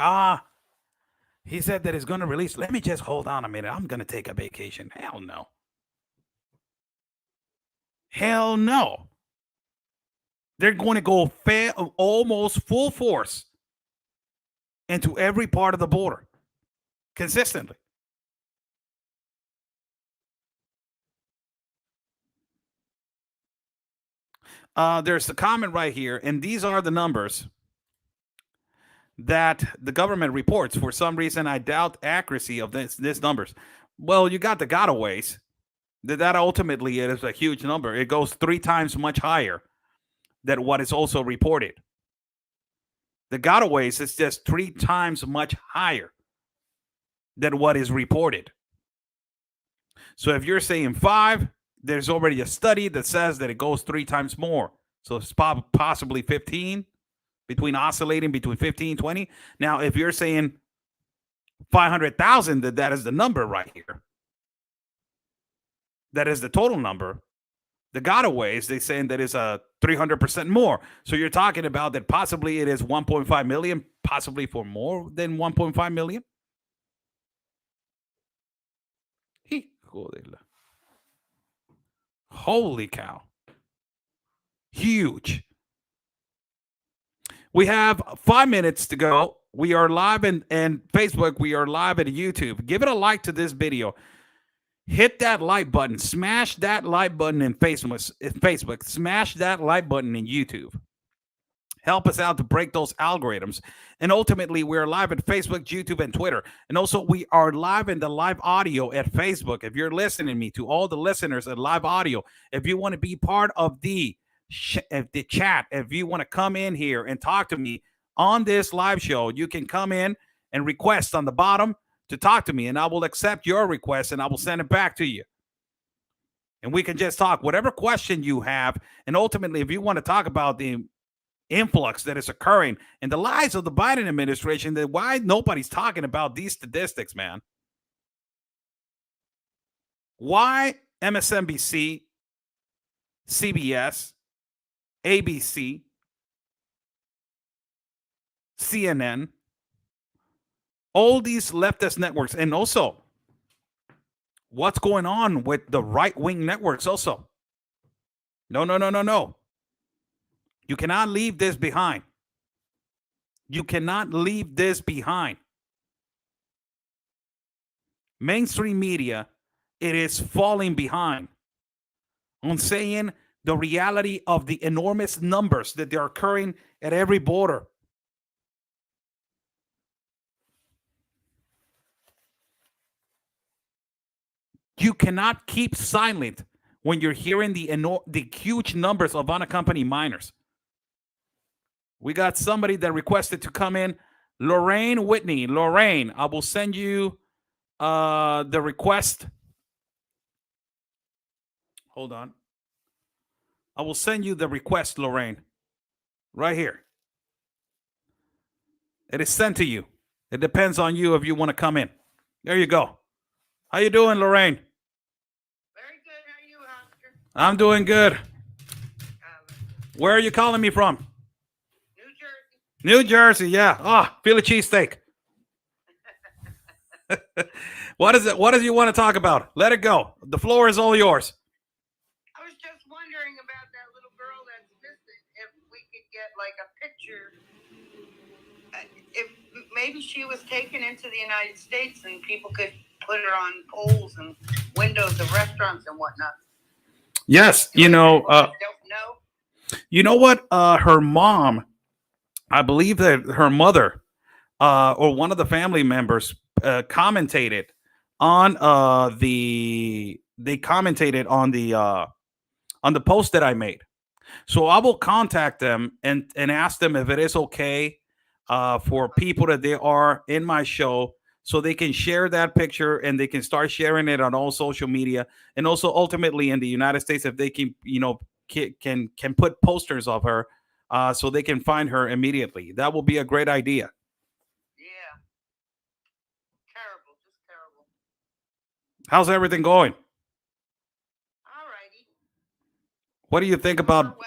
he said that he's going to release. Let me just hold on a minute. I'm going to take a vacation. Hell no. Hell no. They're going to go almost full force into every part of the border consistently. There's a comment right here, and these are the numbers that the government reports. For some reason, I doubt accuracy of this numbers. Well, you got the gotaways. That ultimately is a huge number. It goes 3 times much higher than what is also reported. The gotaways is just 3 times much higher than what is reported. So if you're saying 5, there's already a study that says that it goes 3 times more. So it's possibly 15, oscillating between 15 20. Now, if you're saying 500,000, that is the number right here. That is the total number. The gotaways, they're saying that is a 300% more. So you're talking about that possibly it is 1.5 million, possibly for more than 1.5 million. Holy cow. Huge. We have 5 minutes to go. We are live in Facebook. We are live at YouTube. Give it a like to this video. Hit that like button. Smash that like button in Facebook. Smash that like button in YouTube. Help us out to break those algorithms. And ultimately, we're live at Facebook, YouTube, and Twitter. And also, we are live in the live audio at Facebook. If you're listening to me, to all the listeners at live audio, if you want to be part of the chat, if you want to come in here and talk to me on this live show, you can come in and request on the bottom to talk to me, and I will accept your request and I will send it back to you. And we can just talk whatever question you have. And ultimately, if you want to talk about the influx that is occurring and the lies of the Biden administration, that why nobody's talking about these statistics, man. Why MSNBC, CBS, ABC, CNN, all these leftist networks, and also what's going on with the right-wing networks also. No. You cannot leave this behind. You cannot leave this behind. Mainstream media, it is falling behind on saying the reality of the enormous numbers that are occurring at every border. You cannot keep silent when you're hearing the huge numbers of unaccompanied minors. We got somebody that requested to come in. Lorraine Whitney. Lorraine, I will send you the request. Hold on. I will send you the request, Lorraine. Right here. It is sent to you. It depends on you if you want to come in. There you go. How you doing, Lorraine? Very good. How are you, Oscar? I'm doing good. Where are you calling me from? New Jersey. New Jersey, yeah. Philly cheesesteak. What is it? What do you want to talk about? Let it go. The floor is all yours. I was just wondering about that little girl that's missing. If we could get like a picture, if maybe she was taken into the United States and people could put her on poles and windows of restaurants and whatnot. Yes, Don't know. You know what? Her mom, I believe that her mother, or one of the family members, commentated on the post that I made. So I will contact them and ask them if it is okay for people that they are in my show so they can share that picture and they can start sharing it on all social media, and also ultimately in the United States, if they can, can put posters of her, so they can find her immediately. That will be a great idea. Yeah. Terrible, just terrible. How's everything going? All righty. What do you think about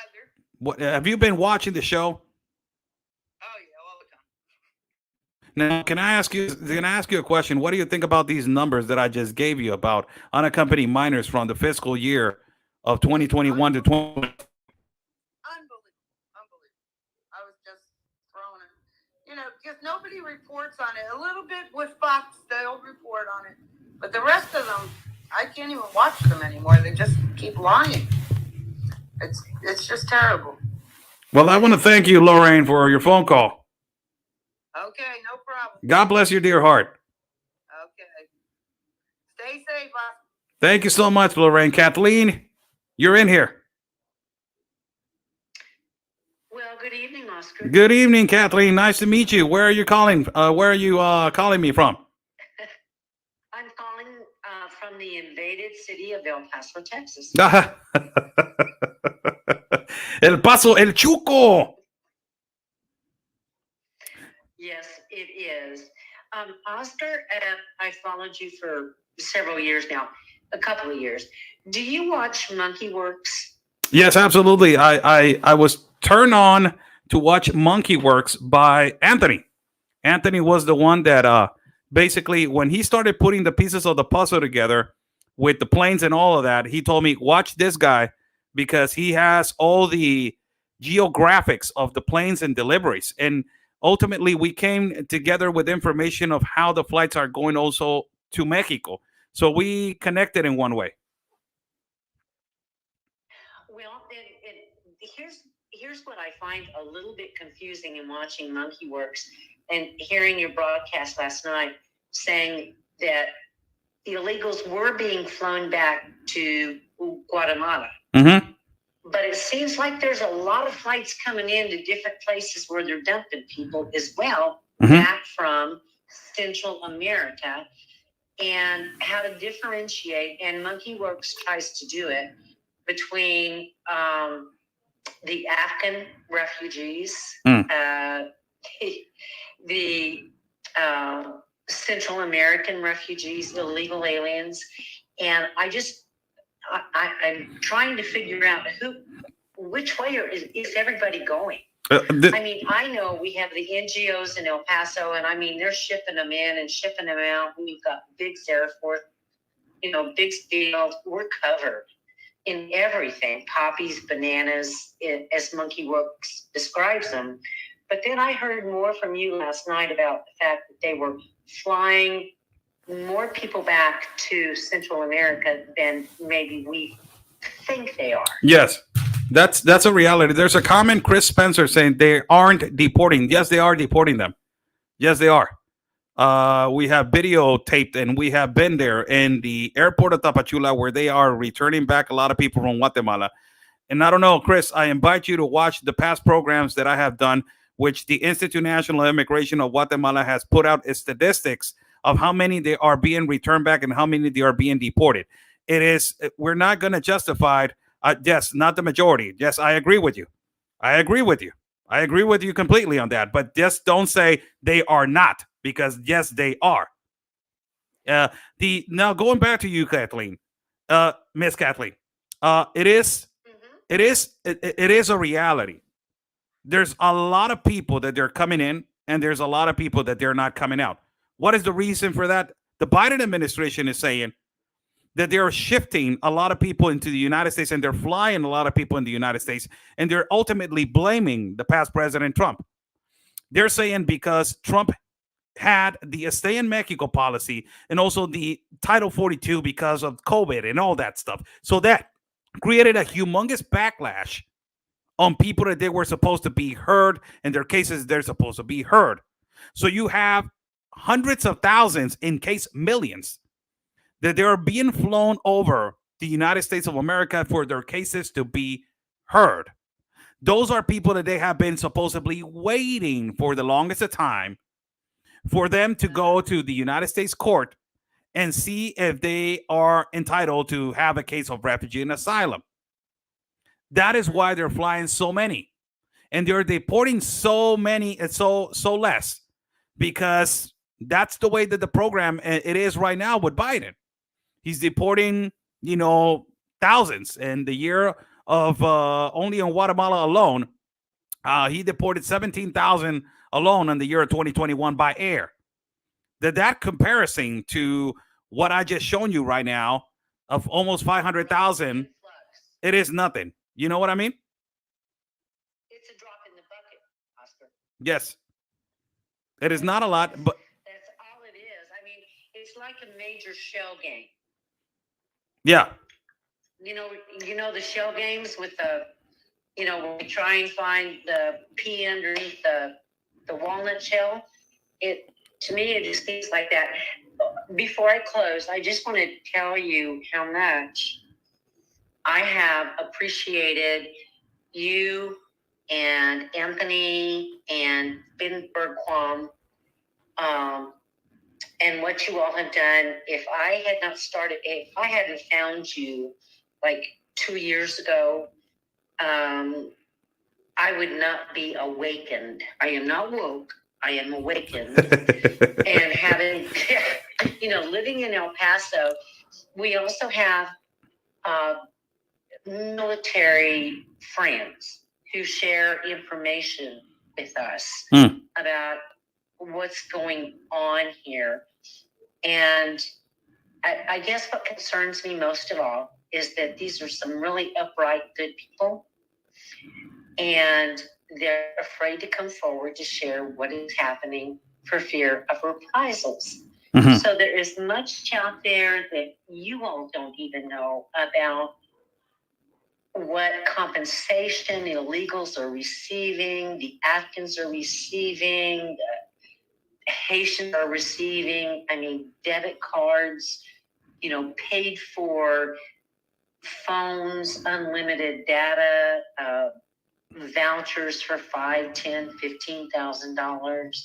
what? Have you been watching the show? Oh yeah, all the time. Now, can I ask you a question? What do you think about these numbers that I just gave you about unaccompanied minors from the fiscal year of 2021 to 20? Unbelievable. I was just thrown in. Because nobody reports on it. A little bit with Fox, they'll report on it. But the rest of them, I can't even watch them anymore. They just keep lying. It's just terrible. Well, I want to thank you, Lorraine, for your phone call. Okay, no problem. God bless your dear heart. Okay. Stay safe, Oscar. Thank you so much, Lorraine. Kathleen, you're in here. Well, good evening, Oscar. Good evening, Kathleen. Nice to meet you. Where are you calling? Where are you calling me from? I'm calling from the invaded city of El Paso, Texas. El Paso, El Chuco. Yes, it is. Oscar, I followed you for several years now, a couple of years. Do you watch Monkey Works? Yes, absolutely. I was turned on to watch Monkey Works by Anthony. Anthony was the one that basically, when he started putting the pieces of the puzzle together with the planes and all of that, he told me, watch this guy because he has all the geographics of the planes and deliveries. And ultimately, we came together with information of how the flights are going also to Mexico. So we connected in one way. Well, here's what I find a little bit confusing in watching Monkey Works and hearing your broadcast last night saying that the illegals were being flown back to Guatemala. Mm-hmm. But it seems like there's a lot of flights coming in to different places where they're dumping people as well, back from Central America, and how to differentiate. And Monkey Works tries to do it between the Afghan refugees, the Central American refugees, illegal aliens, and I'm trying to figure out which way is everybody going? I mean, I know we have the NGOs in El Paso, and I mean, they're shipping them in and shipping them out. We've got big Sarasforth, big steel. We're covered in everything, poppies, bananas, as Monkey Works describes them. But then I heard more from you last night about the fact that they were flying more people back to Central America than maybe we think they are. Yes, that's a reality. There's a comment, Chris Spencer, saying they aren't deporting. Yes, they are deporting them. Yes, they are. We have videotaped, and we have been there in the airport of Tapachula where they are returning back a lot of people from Guatemala. And I don't know, Chris, I invite you to watch the past programs that I have done, which the Institute National Immigration of Guatemala has put out statistics of how many they are being returned back and how many they are being deported. We're not going to justify, yes, not the majority. Yes, I agree with you. I agree with you completely on that. But just don't say they are not, because yes, they are. Now going back to you, Kathleen, Miss Kathleen, it is a reality. There's a lot of people that they're coming in, and there's a lot of people that they're not coming out. What is the reason for that? The Biden administration is saying that they're shifting a lot of people into the United States, and they're flying a lot of people in the United States, and they're ultimately blaming the past President Trump. They're saying because Trump had the Stay in Mexico policy and also the Title 42 because of COVID and all that stuff. So that created a humongous backlash on people that they were supposed to be heard, in their cases they're supposed to be heard. So you have hundreds of thousands, in case millions, that they are being flown over the United States of America for their cases to be heard. Those are people that they have been supposedly waiting for the longest of time for them to go to the United States court and see if they are entitled to have a case of refugee and asylum. That is why they're flying so many, and they're deporting so many and so less, because that's the way that the program it is right now with Biden. He's deporting, thousands. In the year of only in Guatemala alone, he deported 17,000 alone in the year of 2021 by air. That comparison to what I just shown you right now of almost 500,000, it is nothing. You know what I mean? It's a drop in the bucket, Oscar. Yes. It is not a lot, but that's all it is. I mean, it's like a major shell game. Yeah. You know the shell games with the, when we try and find the pea underneath the walnut shell. To me, it just seems like that. Before I close, I just want to tell you how much I have appreciated you and Anthony and Ben Bergquam, and what you all have done. If I hadn't found you like 2 years ago, I would not be awakened. I am not woke. I am awakened. And having, living in El Paso, we also have military friends who share information with us about what's going on here. And I guess what concerns me most of all is that these are some really upright, good people. And they're afraid to come forward to share what is happening for fear of reprisals. Mm-hmm. So there is much out there that you all don't even know about what compensation illegals are receiving, the Afghans are receiving, the Haitians are receiving. I mean, debit cards, paid for phones, unlimited data, vouchers for $5,000, $10,000, $15,000.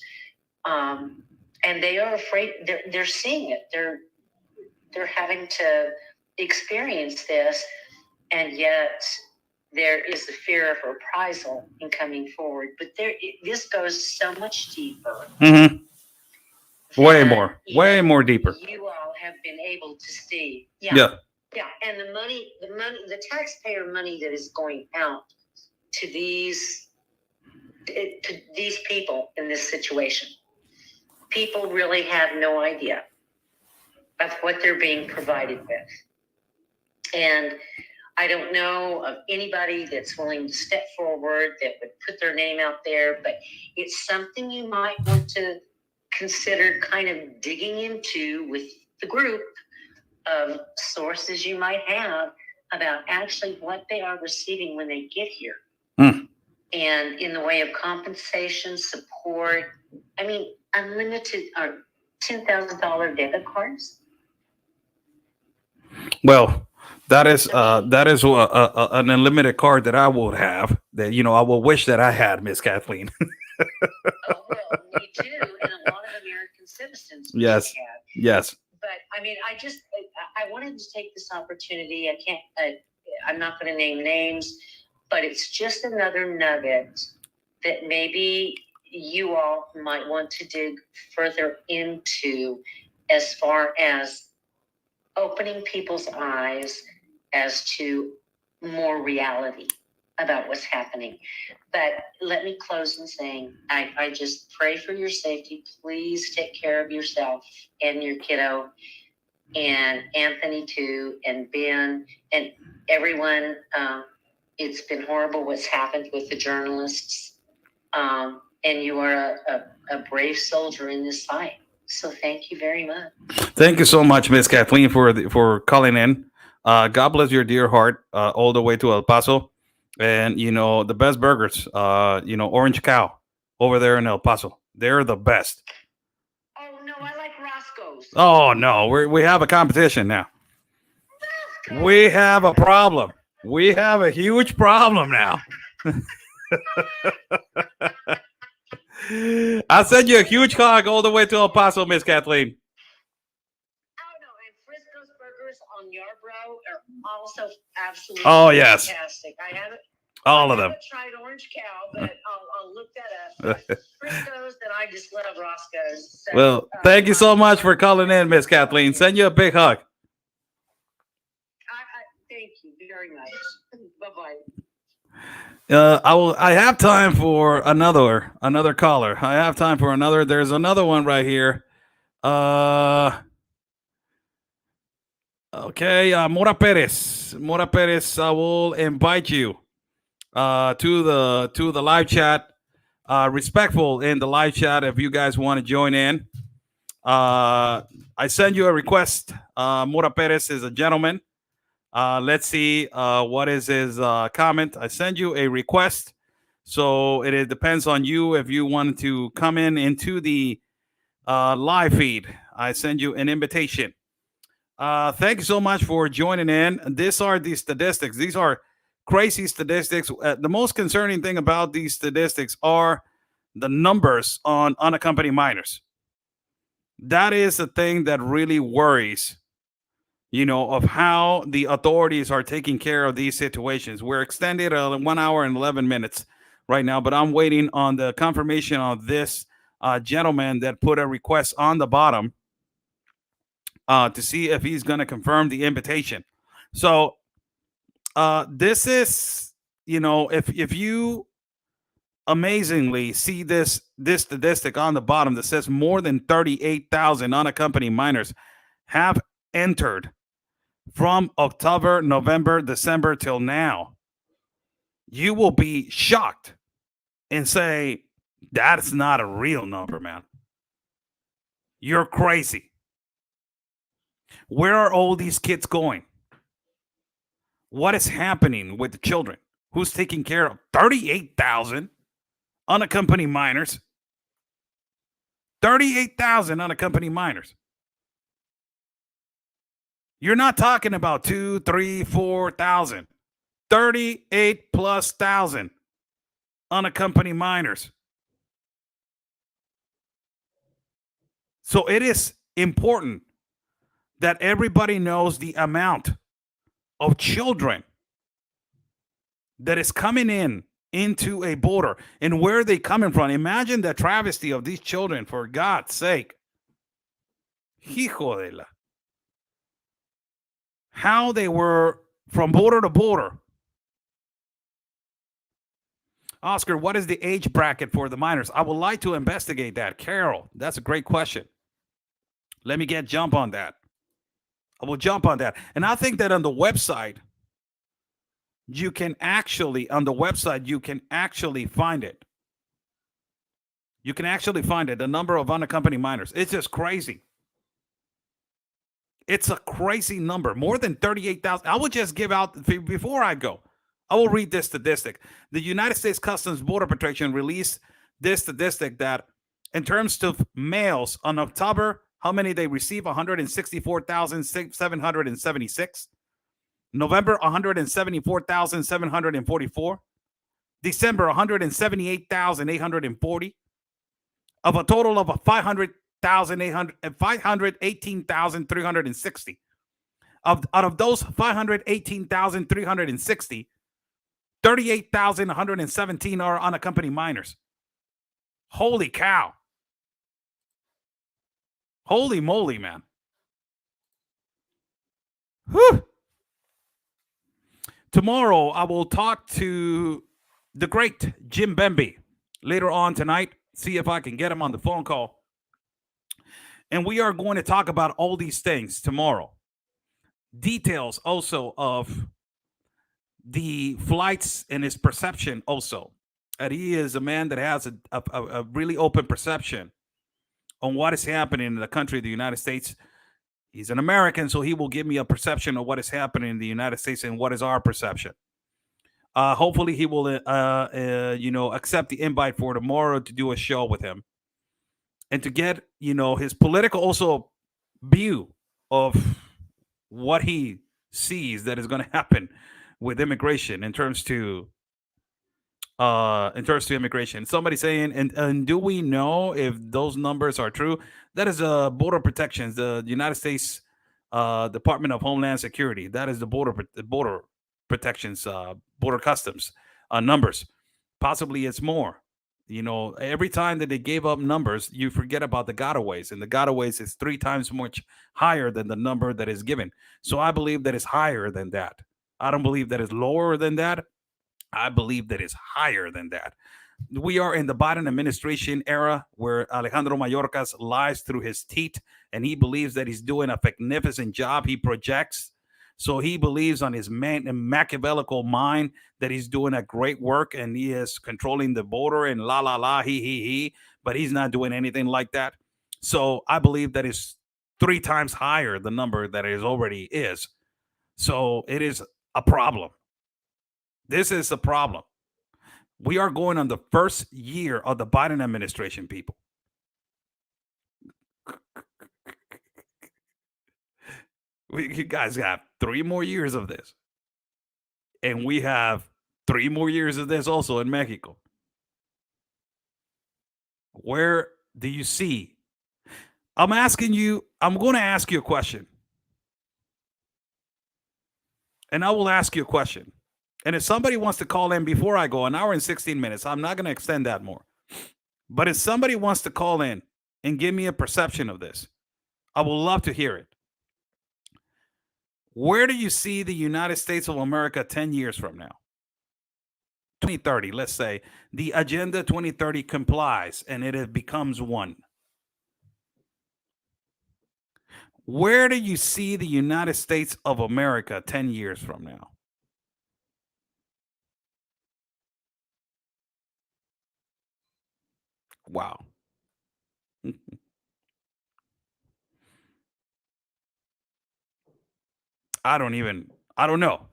And they are afraid. They're seeing it. They're having to experience this, and yet there is the fear of reprisal in coming forward. But this goes so much deeper. Mm-hmm. Way more deeper. You all have been able to see. Yeah. And the money, the taxpayer money that is going out to these people in this situation. People really have no idea of what they're being provided with. And I don't know of anybody that's willing to step forward that would put their name out there, but it's something you might want to consider kind of digging into with the group of sources you might have about actually what they are receiving when they get here. And in the way of compensation, support, I mean, unlimited or $10,000 debit cards. Well, that is an unlimited card that I would have. That I will wish that I had, Miss Kathleen. Oh well, me too, and a lot of American citizens. Yes. Yes. But I mean, I wanted to take this opportunity. I'm not going to name names, but it's just another nugget that maybe you all might want to dig further into as far as opening people's eyes as to more reality about what's happening. But let me close in saying, I just pray for your safety. Please take care of yourself and your kiddo, and Anthony too, and Ben, and everyone. It's been horrible what's happened with the journalists. And you are a brave soldier in this fight. So thank you very much. Thank you so much, Miss Kathleen, for calling in. God bless your dear heart, all the way to El Paso. And, the best burgers, Orange Cow over there in El Paso. They're the best. Oh, no, I like Roscoe's. Oh, no, we have a competition now. Roscoe's. We have a problem. We have a huge problem now. I send you a huge hug all the way to El Paso, Miss Kathleen. Oh no, and Frisco's burgers on Yarbrough are also absolutely yes. fantastic. I haven't tried Orange Cow, but I'll look that up. Frisco's, and I just love Roscoe's. So, well, thank you so much for calling in, Miss Kathleen. Send you a big hug. Thank you very much. Bye-bye. I have time for another caller. I have time for another. There's another one right here. Okay, Mora Perez. Mora Perez, I will invite you to the live chat. Respectful in the live chat if you guys want to join in. I send you a request. Mora Perez is a gentleman. Let's see what is his comment. I send you a request. So it depends on you if you want to come into the live feed. I send you an invitation. Thank you so much for joining in. These are the statistics. These are crazy statistics. The most concerning thing about these statistics are the numbers on unaccompanied minors. That is the thing that really worries, of how the authorities are taking care of these situations. We're extended 1 hour and 11 minutes right now, but I'm waiting on the confirmation of this gentleman that put a request on the bottom to see if he's going to confirm the invitation. So this is, if you amazingly see this statistic on the bottom that says more than 38,000 unaccompanied minors have entered from October, November, December till now, you will be shocked and say, that's not a real number, man. You're crazy. Where are all these kids going? What is happening with the children? Who's taking care of 38,000 unaccompanied minors? 38,000 unaccompanied minors. You're not talking about 2, 3, 4,000. 38 plus thousand unaccompanied minors. So it is important that everybody knows the amount of children that is coming into a border and where they coming from. Imagine the travesty of these children, for God's sake. Hijo de la. How they were from border to border. Oscar, what is the age bracket for the minors? I would like to investigate that. Carol, that's a great question. Let me jump on that. I will jump on that. And I think that on the website, you can actually find it. You can actually find it, the number of unaccompanied minors. It's just crazy. It's a crazy number, more than 38,000. I will just give out, before I go, I will read this statistic. The United States Customs Border Protection released this statistic that in terms of males on October, how many they receive? 164,776. November, 174,744. December, 178,840. Of a total of 518,360. Out of those 518,360, 38,117 are unaccompanied minors. Holy cow. Holy moly, man. Whew. Tomorrow, I will talk to the great Jim Bemby later on tonight. See if I can get him on the phone call. And we are going to talk about all these things tomorrow. Details also of the flights and his perception also. And he is a man that has a really open perception on what is happening in the country of the United States. He's an American, so he will give me a perception of what is happening in the United States and what is our perception. Hopefully he will, accept the invite for tomorrow to do a show with him and to get, his political also view of what he sees that is going to happen with immigration in terms to in terms of immigration. Somebody saying, and do we know if those numbers are true? That is border protections, the United States Department of Homeland Security. That is the border protections, border customs numbers. Possibly it's more. You know, every time that they gave up numbers, you forget about the gotaways, and the gotaways is 3 times much higher than the number that is given. So I believe that it's higher than that. I don't believe that it's lower than that. I believe that it's higher than that. We are in the Biden administration era where Alejandro Mayorkas lies through his teeth and he believes that he's doing a magnificent job. He projects. So he believes on his Machiavellical mind that he's doing a great work and he is controlling the border and la la la, he, but he's not doing anything like that. So I believe that is 3 times higher the number that it already is. So it is a problem. This is a problem. We are going on the first year of the Biden administration, people. You guys have 3 more years of this. And we have 3 more years of this also in Mexico. Where do you see? I'm going to ask you a question. And I will ask you a question. And if somebody wants to call in before I go, an hour and 16 minutes, I'm not going to extend that more. But if somebody wants to call in and give me a perception of this, I would love to hear it. Where do you see the United States of America 10 years from now? 2030, let's say the Agenda 2030 complies and it becomes one. Where do you see the United States of America 10 years from now? Wow. I don't know.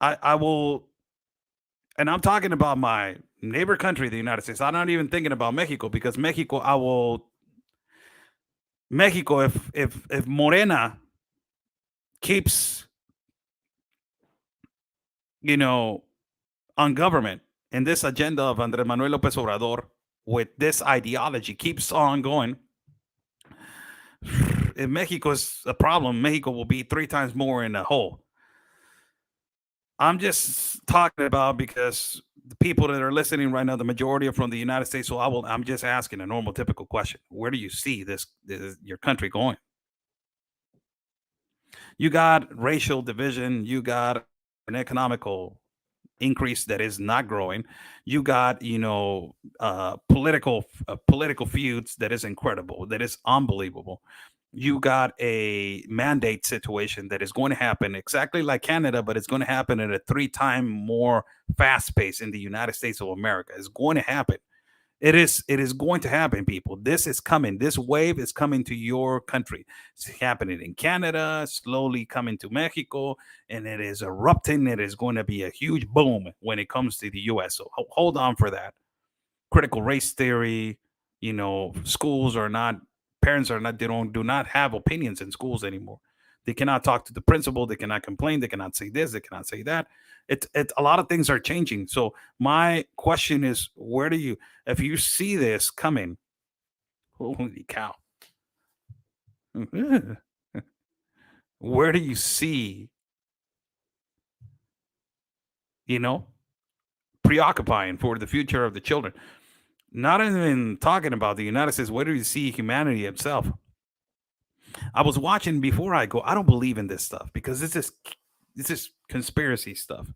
I will, and I'm talking about my neighbor country, the United States. I'm not even thinking about Mexico because Mexico, if Morena keeps, on government and this agenda of Andrés Manuel López Obrador with this ideology keeps on going, if Mexico is a problem, Mexico will be 3 times more in a hole. I'm just talking about because the people that are listening right now, the majority are from the United States. So I'm just asking a normal, typical question. Where do you see this your country going? You got racial division. You got an economical increase that is not growing. You got, political feuds that is incredible, that is unbelievable. You got a mandate situation that is going to happen exactly like Canada, but it's going to happen at a 3 times more fast pace in the United States of America. It's going to happen. It is going to happen, people. This is coming. This wave is coming to your country. It's happening in Canada, slowly coming to Mexico, and it is erupting. It is going to be a huge boom when it comes to the US. So hold on for that. Critical race theory, schools are not, parents are not, they do not have opinions in schools anymore. They cannot talk to the principal. They cannot complain. They cannot say this. They cannot say that. It's a lot of things are changing. So my question is, if you see this coming, holy cow, where do you see, preoccupying for the future of the children? Not even talking about the United States. Where do you see humanity itself? I was watching before I go. I don't believe in this stuff because this is conspiracy stuff.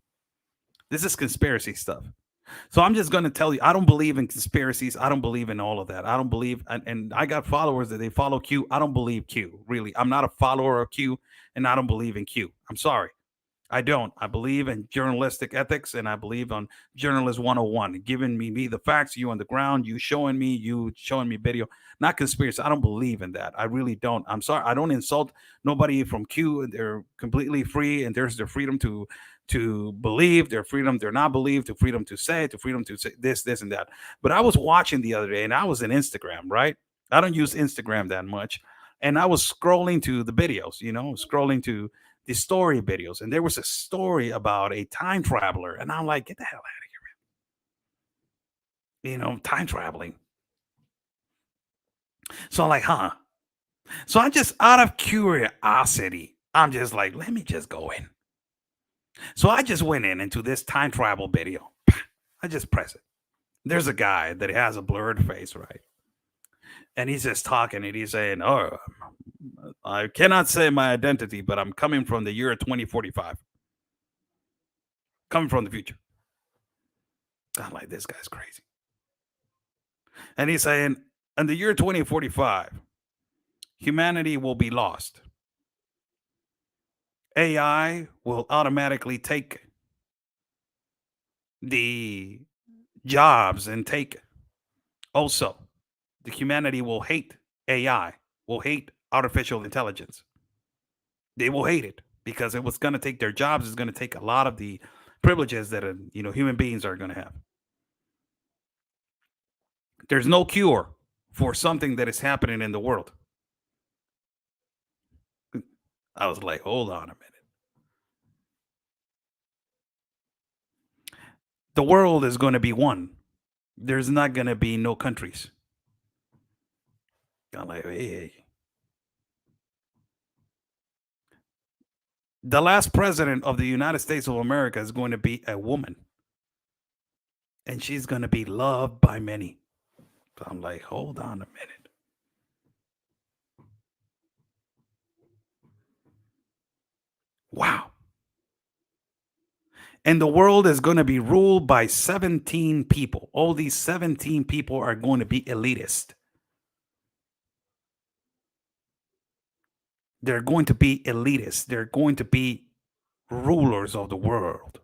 This is conspiracy stuff. So I'm just going to tell you, I don't believe in conspiracies. I don't believe in all of that. I don't believe, and I got followers that they follow Q. I don't believe Q, really. I'm not a follower of Q, and I don't believe in Q. I'm sorry. I don't. I believe in journalistic ethics and I believe on journalist 101, giving me the facts, you on the ground, you showing me video, not conspiracy. I don't believe in that. I really don't. I'm sorry. I don't insult nobody from Q. They're completely free and there's their freedom to believe, their freedom, they're not believe, to freedom to say this and that. But I was watching the other day and I was in Instagram, right? I don't use Instagram that much. And I was scrolling to the videos, scrolling to the story videos, and there was a story about a time traveler, and I'm like, get the hell out of here, man. Time traveling. So I'm like, huh? So I just, out of curiosity, I'm just like, let me just go in. So I just went into this time travel video. I just press it. There's a guy that has a blurred face, right? And he's just talking, and he's saying, oh, I cannot say my identity, but I'm coming from the year 2045. Coming from the future. I'm like, this guy's crazy. And he's saying, in the year 2045, humanity will be lost. AI will automatically take the jobs and take also the humanity will hate AI, will hate artificial intelligence. They will hate it because it was going to take their jobs. It's going to take a lot of the privileges that human beings are going to have. There's no cure for something that is happening in the world. I was like, hold on a minute. The world is going to be one. There's not going to be no countries. I'm like, hey. The last president of the United States of America is going to be a woman. And she's going to be loved by many. So I'm like, hold on a minute. Wow. And the world is going to be ruled by 17 people. All these 17 people are going to be elitist. They're going to be elitists. They're going to be rulers of the world.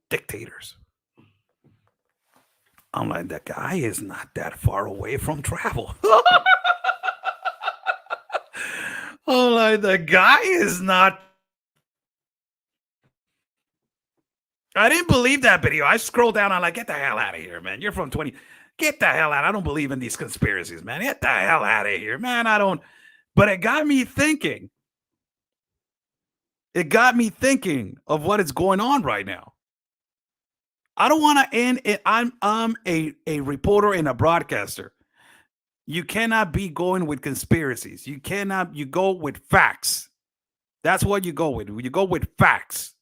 Dictators. I'm like, that guy is not that far away from travel. I'm like, the guy is not. I didn't believe that video. I scrolled down. I'm like, get the hell out of here, man. You're from 20. Get the hell out. I don't believe in these conspiracies, man. Get the hell out of here, man. I don't. But it got me thinking. It got me thinking of what is going on right now. I don't want to end it. I'm a reporter and a broadcaster. You cannot be going with conspiracies. You go with facts. That's what you go with. You go with facts.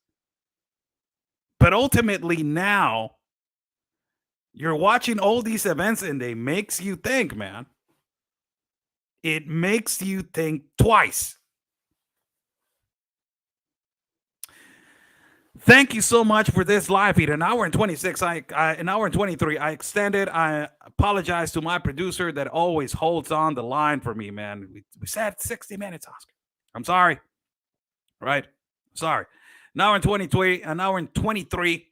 But ultimately now, you're watching all these events and they makes you think, man. It makes you think twice. Thank you so much for this live feed. An hour and 26, an hour and 23. I extended. I apologize to my producer that always holds on the line for me, man. We said 60 minutes, Oscar. I'm sorry. Right? Sorry. An hour and 23, an hour and 23.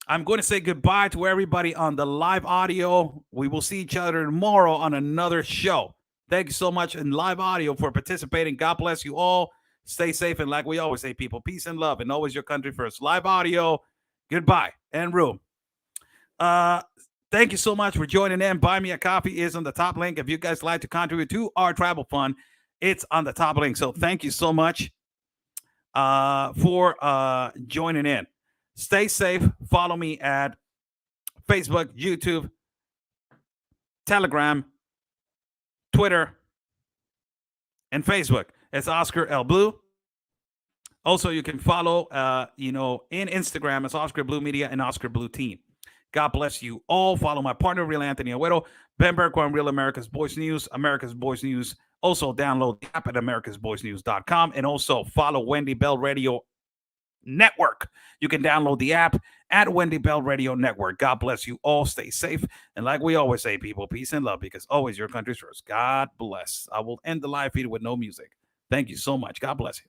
I'm going to say goodbye to everybody on the live audio. We will see each other tomorrow on another show. Thank you so much in live audio for participating. God bless you all. Stay safe. And like we always say, people, peace and love and always your country first. Live audio. Goodbye and room. Thank you so much for joining in. Buy Me a Coffee is on the top link. If you guys like to contribute to our travel fund, it's on the top link. So thank you so much for joining in. Stay safe. Follow me at Facebook, YouTube, Telegram, Twitter, and Facebook. It's Oscar L. Blue. Also, you can follow, in Instagram, it's Oscar Blue Media and Oscar Blue Team. God bless you all. Follow my partner, Real Anthony Agüero, Ben Berko on Real America's Voice News, America's Voice News. Also, download the app at americasvoicenews.com and also follow Wendy Bell Radio Network. You can download the app at Wendy Bell Radio Network. God bless you all. Stay safe. And like we always say, people, peace and love, because always your country's first. God bless. I will end the live feed with no music. Thank you so much. God bless you.